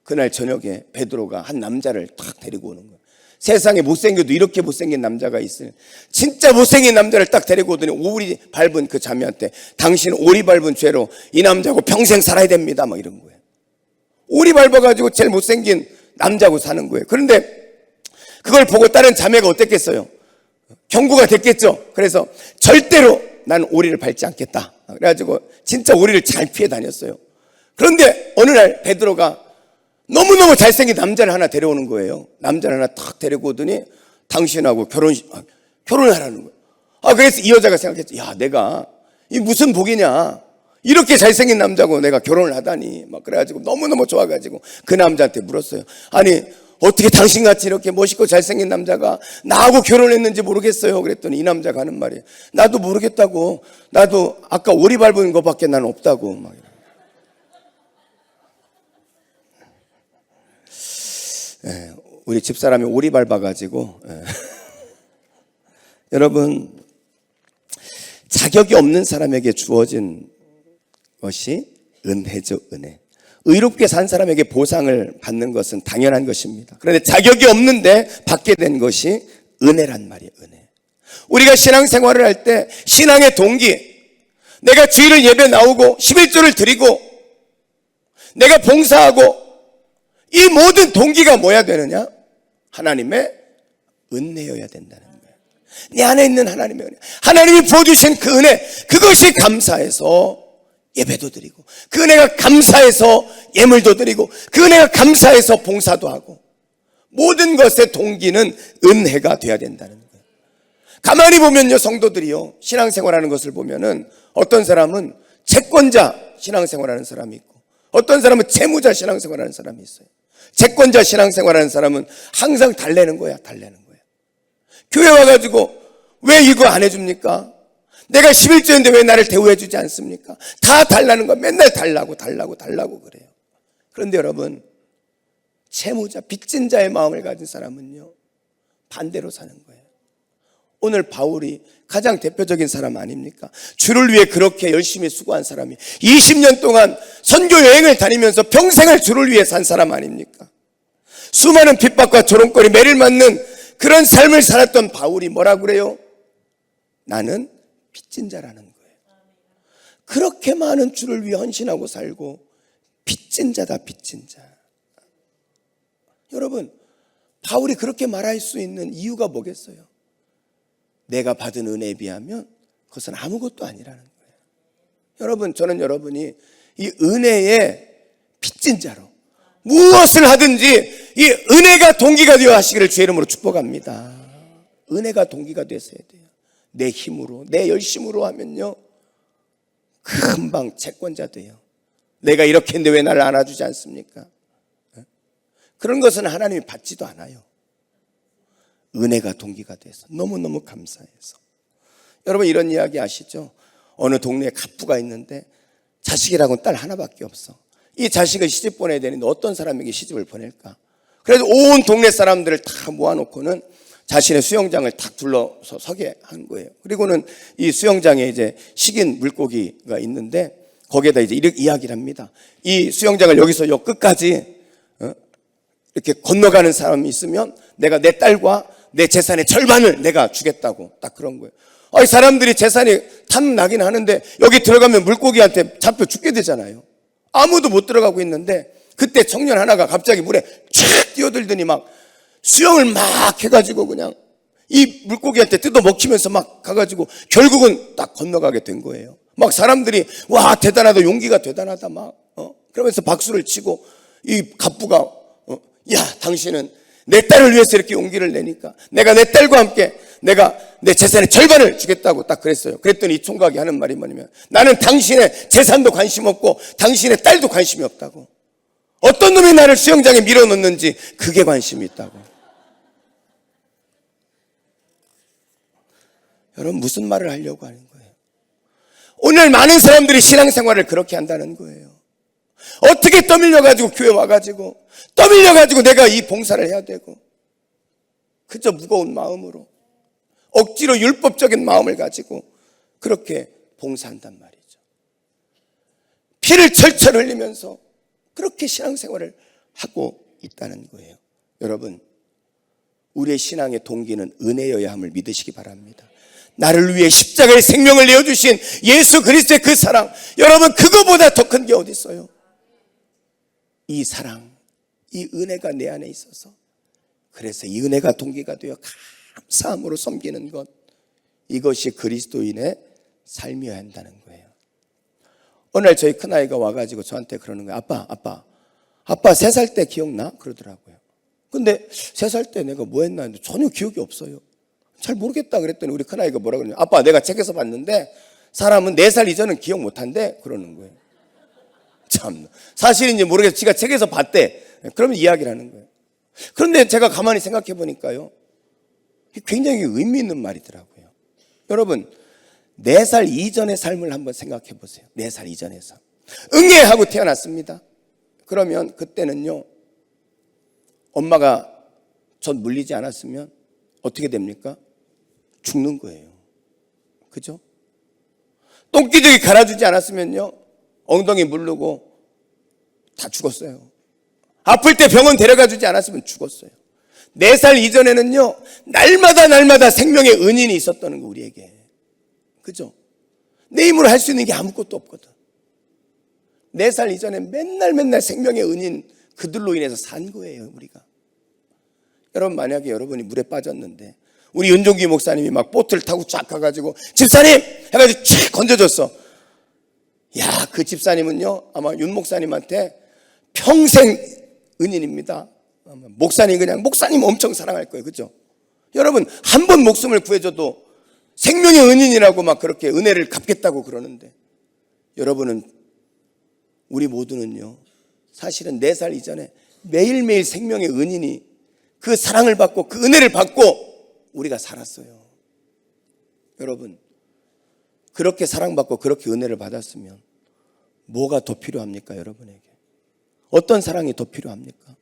그날 저녁에 베드로가 한 남자를 탁 데리고 오는 거예요. 세상에 못생겨도 이렇게 못생긴 남자가 있으니, 진짜 못생긴 남자를 딱 데리고 오더니 오리 밟은 그 자매한테 당신 오리 밟은 죄로 이 남자하고 평생 살아야 됩니다 막 이런 거예요. 오리 밟아가지고 제일 못생긴 남자하고 사는 거예요. 그런데 그걸 보고 다른 자매가 어땠겠어요? 경고가 됐겠죠. 그래서 절대로 난 오리를 밟지 않겠다. 그래가지고 진짜 오리를 잘 피해 다녔어요. 그런데 어느 날 베드로가 너무너무 잘생긴 남자를 하나 데려오는 거예요. 남자를 하나 탁 데리고 오더니 당신하고 결혼을 하라는 거예요. 그래서 이 여자가 생각했죠. 야, 내가 이 무슨 복이냐. 이렇게 잘생긴 남자고 내가 결혼을 하다니. 막 그래가지고 너무너무 좋아가지고 그 남자한테 물었어요. 아니, 어떻게 당신같이 이렇게 멋있고 잘생긴 남자가 나하고 결혼했는지 모르겠어요. 그랬더니 이 남자가 하는 말이, 나도 모르겠다고. 나도 아까 오리 밟은 것밖에 난 없다고. 막. 우리 집사람이 오리 밟아가지고. 여러분, 자격이 없는 사람에게 주어진 것이 은혜죠, 은혜. 의롭게 산 사람에게 보상을 받는 것은 당연한 것입니다. 그런데 자격이 없는데 받게 된 것이 은혜란 말이에요, 은혜. 우리가 신앙생활을 할 때 신앙의 동기, 내가 주일을 예배 나오고 11조를 드리고 내가 봉사하고, 이 모든 동기가 뭐야 되느냐? 하나님의 은혜여야 된다는 거예요. 내 안에 있는 하나님의 은혜, 하나님이 부어주신 그 은혜, 그것이 감사해서 예배도 드리고, 그 은혜가 감사해서 예물도 드리고, 그 은혜가 감사해서 봉사도 하고, 모든 것의 동기는 은혜가 돼야 된다는 거예요. 가만히 보면요, 성도들이요, 신앙생활하는 것을 보면은 어떤 사람은 채권자 신앙생활하는 사람이 있고, 어떤 사람은 채무자 신앙생활하는 사람이 있어요. 채권자 신앙생활하는 사람은 항상 달래는 거야, 달래는 거야. 교회 와가지고 왜 이거 안 해줍니까? 내가 11조인데 왜 나를 대우해 주지 않습니까? 다 달라는 거, 맨날 달라고 그래요. 그런데 여러분, 채무자, 빚진 자의 마음을 가진 사람은요, 반대로 사는 거예요. 오늘 바울이 가장 대표적인 사람 아닙니까? 주를 위해 그렇게 열심히 수고한 사람이 20년 동안 선교 여행을 다니면서 평생을 주를 위해 산 사람 아닙니까? 수많은 핍박과 조롱거리, 매를 맞는 그런 삶을 살았던 바울이 뭐라고 그래요? 나는 빚진 자라는 거예요. 그렇게 많은 주를 위해 헌신하고 살고 빚진 자다, 빚진 자. 여러분, 바울이 그렇게 말할 수 있는 이유가 뭐겠어요? 내가 받은 은혜에 비하면 그것은 아무것도 아니라는 거예요. 여러분, 저는 여러분이 이 은혜의 빚진 자로 무엇을 하든지 이 은혜가 동기가 되어 하시기를 주의 이름으로 축복합니다. 은혜가 동기가 되어야 돼요. 내 힘으로, 내 열심으로 하면요, 금방 채권자 돼요. 내가 이렇게 했는데 왜 나를 안아주지 않습니까? 그런 것은 하나님이 받지도 않아요. 은혜가 동기가 돼서, 너무너무 감사해서. 여러분, 이런 이야기 아시죠? 어느 동네에 갑부가 있는데 자식이라고는 딸 하나밖에 없어. 이 자식을 시집 보내야 되는데 어떤 사람에게 시집을 보낼까? 그래서 온 동네 사람들을 다 모아놓고는 자신의 수영장을 탁 둘러서 서게 한 거예요. 그리고는 이 수영장에 이제 식인 물고기가 있는데 거기에다 이제 이렇게 이야기를 합니다. 이 수영장을 여기서 요 끝까지 이렇게 건너가는 사람이 있으면 내가 내 딸과 내 재산의 절반을 내가 주겠다고, 딱 그런 거예요. 사람들이 재산이 탐나긴 하는데 여기 들어가면 물고기한테 잡혀 죽게 되잖아요. 아무도 못 들어가고 있는데 그때 청년 하나가 갑자기 물에 촥 뛰어들더니 막 수영을 막 해가지고 그냥 이 물고기한테 뜯어 먹히면서 막 가가지고 결국은 딱 건너가게 된 거예요. 막 사람들이 와, 대단하다, 용기가 대단하다 막 그러면서 박수를 치고, 이 갑부가 야, 당신은 내 딸을 위해서 이렇게 용기를 내니까 내가 내 딸과 함께 내가 내 재산의 절반을 주겠다고 딱 그랬어요. 그랬더니 이 총각이 하는 말이 뭐냐면, 나는 당신의 재산도 관심 없고 당신의 딸도 관심이 없다고. 어떤 놈이 나를 수영장에 밀어넣는지 그게 관심이 있다고. 여러분, 무슨 말을 하려고 하는 거예요? 오늘 많은 사람들이 신앙생활을 그렇게 한다는 거예요. 어떻게 떠밀려가지고 교회 와가지고 떠밀려가지고 내가 이 봉사를 해야 되고, 그저 무거운 마음으로 억지로 율법적인 마음을 가지고 그렇게 봉사한단 말이죠. 피를 철철 흘리면서 그렇게 신앙생활을 하고 있다는 거예요. 여러분, 우리의 신앙의 동기는 은혜여야 함을 믿으시기 바랍니다. 나를 위해 십자가의 생명을 내어주신 예수 그리스도의 그 사랑, 여러분, 그거보다 더 큰 게 어디 있어요? 이 사랑, 이 은혜가 내 안에 있어서, 그래서 이 은혜가 동기가 되어 감사함으로 섬기는 것, 이것이 그리스도인의 삶이어야 한다는 거예요. 어느 날 저희 큰아이가 와가지고 저한테 그러는 거예요. 아빠, 아빠 3살 때 기억나? 그러더라고요. 근데 3살 때 내가 뭐 했나 했는데 전혀 기억이 없어요. 잘 모르겠다 그랬더니 우리 큰아이가 뭐라 그러냐. 아빠 내가 책에서 봤는데 사람은 4살 이전은 기억 못한대 그러는 거예요. 참 사실인지 모르겠어. 지가 책에서 봤대. 그러면 이야기를 하는 거예요. 그런데 제가 가만히 생각해 보니까요, 굉장히 의미 있는 말이더라고요. 여러분 4살 이전의 삶을 한번 생각해 보세요. 4살 이전에서 응애하고 태어났습니다. 그러면 그때는요, 엄마가 전 물리지 않았으면 어떻게 됩니까? 죽는 거예요. 그죠? 똥기저귀 갈아주지 않았으면요, 엉덩이 물르고 다 죽었어요. 아플 때 병원 데려가 주지 않았으면 죽었어요. 4살 이전에는요, 날마다 생명의 은인이 있었다는 거, 우리에게. 그죠? 내 힘으로 할 수 있는 게 아무것도 없거든. 4살 이전에 맨날 생명의 은인 그들로 인해서 산 거예요, 우리가. 여러분, 만약에 여러분이 물에 빠졌는데 우리 윤종기 목사님이 막 보트를 타고 쫙 가가지고 집사님! 해가지고 쫙 건져줬어. 야, 그 집사님은요, 아마 윤 목사님한테 평생 은인입니다. 목사님 그냥 목사님 엄청 사랑할 거예요. 그죠? 여러분, 한 번 목숨을 구해줘도 생명의 은인이라고 막 그렇게 은혜를 갚겠다고 그러는데, 여러분은, 우리 모두는요, 사실은 4살 이전에 매일매일 생명의 은인이 그 사랑을 받고 그 은혜를 받고 우리가 살았어요. 여러분, 그렇게 사랑받고 그렇게 은혜를 받았으면 뭐가 더 필요합니까? 여러분에게 어떤 사랑이 더 필요합니까?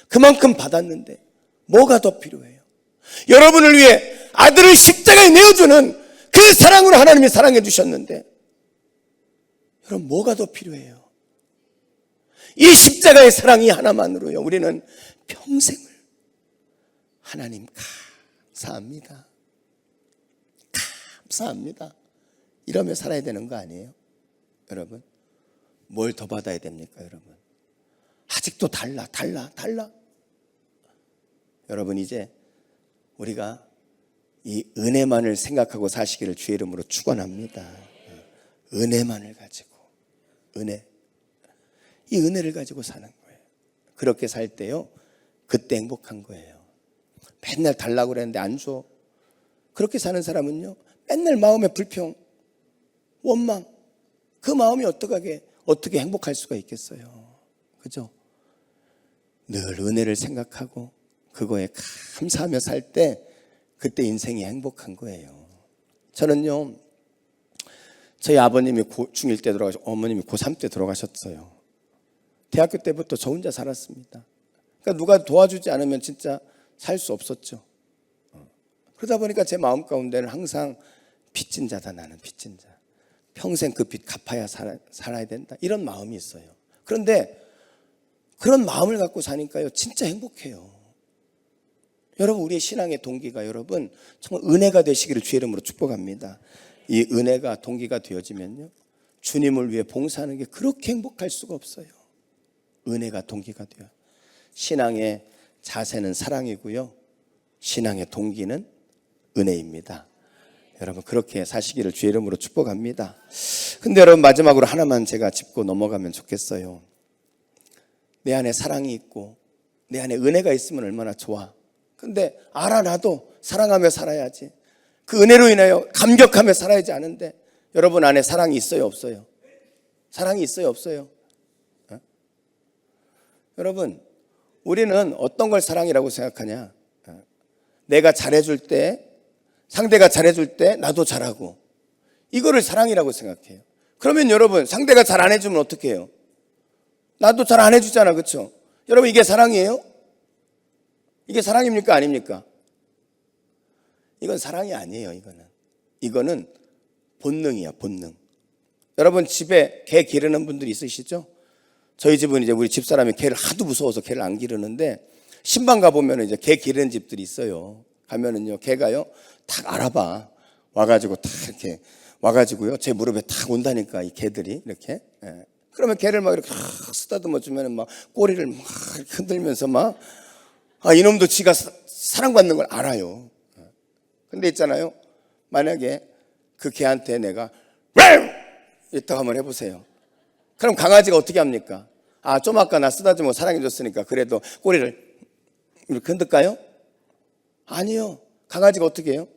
그만큼 받았는데 뭐가 더 필요해요? 여러분을 위해 아들을 십자가에 내어주는 그 사랑으로 하나님이 사랑해 주셨는데, 여러분 뭐가 더 필요해요? 이 십자가의 사랑이 하나만으로요, 우리는 평생을 하나님 감사합니다, 감사합니다 이러며 살아야 되는 거 아니에요? 여러분, 뭘 더 받아야 됩니까? 여러분, 아직도 달라. 여러분, 이제 우리가 이 은혜만을 생각하고 사시기를 주의 이름으로 축원합니다. 은혜만을 가지고, 이 은혜를 가지고 사는 거예요. 그렇게 살 때요, 그때 행복한 거예요. 맨날 달라고 그랬는데 안 줘. 그렇게 사는 사람은요, 맨날 마음에 불평, 원망, 그 마음이 어떻게 행복할 수가 있겠어요? 그죠? 늘 은혜를 생각하고 그거에 감사하며 살 때, 그때 인생이 행복한 거예요. 저는요, 저희 아버님이 중1 때 돌아가셨고 어머님이 고3 때 돌아가셨어요. 대학교 때부터 저 혼자 살았습니다. 그러니까 누가 도와주지 않으면 진짜 살 수 없었죠. 그러다 보니까 제 마음 가운데는 항상 빚진 자다, 나는 빚진 자. 평생 그 빚 갚아야 살아야 된다, 이런 마음이 있어요. 그런데 그런 마음을 갖고 사니까요, 진짜 행복해요. 여러분, 우리의 신앙의 동기가, 여러분, 정말 은혜가 되시기를 주의 이름으로 축복합니다. 이 은혜가 동기가 되어지면요, 주님을 위해 봉사하는 게 그렇게 행복할 수가 없어요. 은혜가 동기가 돼요. 신앙의 자세는 사랑이고요, 신앙의 동기는 은혜입니다. 여러분, 그렇게 사시기를 주의 이름으로 축복합니다. 근데 여러분, 마지막으로 하나만 제가 짚고 넘어가면 좋겠어요. 내 안에 사랑이 있고 내 안에 은혜가 있으면 얼마나 좋아. 근데 나도 사랑하며 살아야지, 그 은혜로 인하여 감격하며 살아야지 하는데, 여러분 안에 사랑이 있어요, 없어요? 사랑이 있어요, 없어요? 여러분, 우리는 어떤 걸 사랑이라고 생각하냐? 내가 잘해줄 때, 상대가 잘해줄 때 나도 잘하고, 이거를 사랑이라고 생각해요. 그러면 여러분, 상대가 잘 안 해주면 어떻게 해요? 나도 잘 안 해주잖아, 그렇죠? 여러분, 이게 사랑이에요? 이게 사랑입니까? 아닙니까? 이건 사랑이 아니에요. 이거는 본능이야, 본능. 여러분, 집에 개 기르는 분들이 있으시죠? 저희 집은 이제 우리 집사람이 개를 하도 무서워서 개를 안 기르는데, 신방 가보면 이제 개 기르는 집들이 있어요. 가면은요, 개가요, 딱 알아봐. 와가지고 딱 이렇게 와가지고요, 제 무릎에 딱 온다니까, 이 개들이 이렇게. 예. 그러면 개를 막 이렇게 쓰다듬어 주면은 막 꼬리를 막 흔들면서 막, 이놈도 지가 사랑받는 걸 알아요. 근데 있잖아요, 만약에 그 개한테 내가 이따가 한번 해보세요. 그럼 강아지가 어떻게 합니까? 좀 아까 나 쓰다듬고 사랑해줬으니까 그래도 꼬리를 이렇게 흔들까요? 아니요. 강아지가 어떻게 해요?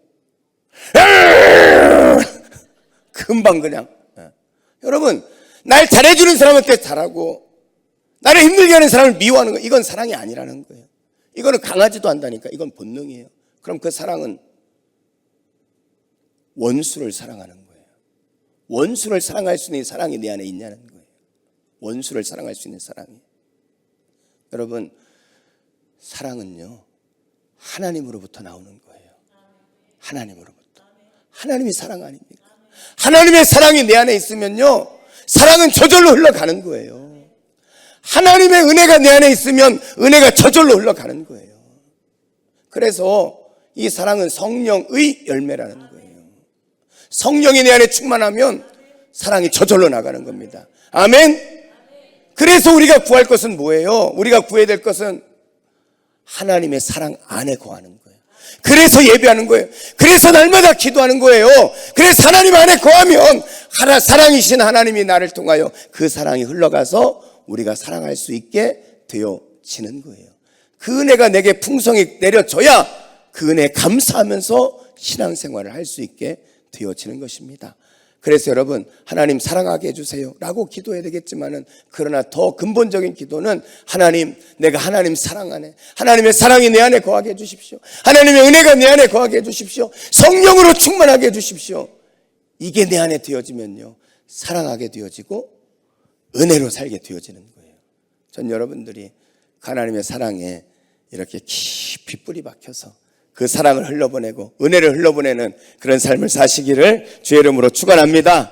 금방 그냥. 여러분, 날 잘해주는 사람한테 잘하고 나를 힘들게 하는 사람을 미워하는 거, 이건 사랑이 아니라는 거예요. 이거는 강아지도 한다니까. 이건 본능이에요. 그럼 그 사랑은 원수를 사랑하는 거예요. 원수를 사랑할 수 있는 사랑이 내 안에 있냐는 거예요. 원수를 사랑할 수 있는 사랑이. 여러분, 사랑은요, 하나님으로부터 나오는 거예요. 하나님으로부터. 하나님이 사랑 아닙니까? 하나님의 사랑이 내 안에 있으면요, 사랑은 저절로 흘러가는 거예요. 하나님의 은혜가 내 안에 있으면 은혜가 저절로 흘러가는 거예요. 그래서 이 사랑은 성령의 열매라는 거예요. 성령이 내 안에 충만하면 사랑이 저절로 나가는 겁니다. 아멘. 그래서 우리가 구할 것은 뭐예요? 우리가 구해야 될 것은 하나님의 사랑 안에 거하는 거예요. 그래서 예배하는 거예요. 그래서 날마다 기도하는 거예요. 그래서 하나님 안에 거하면 사랑이신 하나님이 나를 통하여 그 사랑이 흘러가서 우리가 사랑할 수 있게 되어지는 거예요. 그 은혜가 내게 풍성히 내려져야 그 은혜에 감사하면서 신앙생활을 할 수 있게 되어지는 것입니다. 그래서 여러분, 하나님 사랑하게 해주세요 라고 기도해야 되겠지만은, 그러나 더 근본적인 기도는 하나님, 내가 하나님 사랑 안에, 하나님의 사랑이 내 안에 거하게 해주십시오. 하나님의 은혜가 내 안에 거하게 해주십시오. 성령으로 충만하게 해주십시오. 이게 내 안에 되어지면요, 사랑하게 되어지고 은혜로 살게 되어지는 거예요. 전 여러분들이 하나님의 사랑에 이렇게 깊이 뿌리 박혀서 그 사랑을 흘러보내고 은혜를 흘러보내는 그런 삶을 사시기를 주의 이름으로 축원합니다.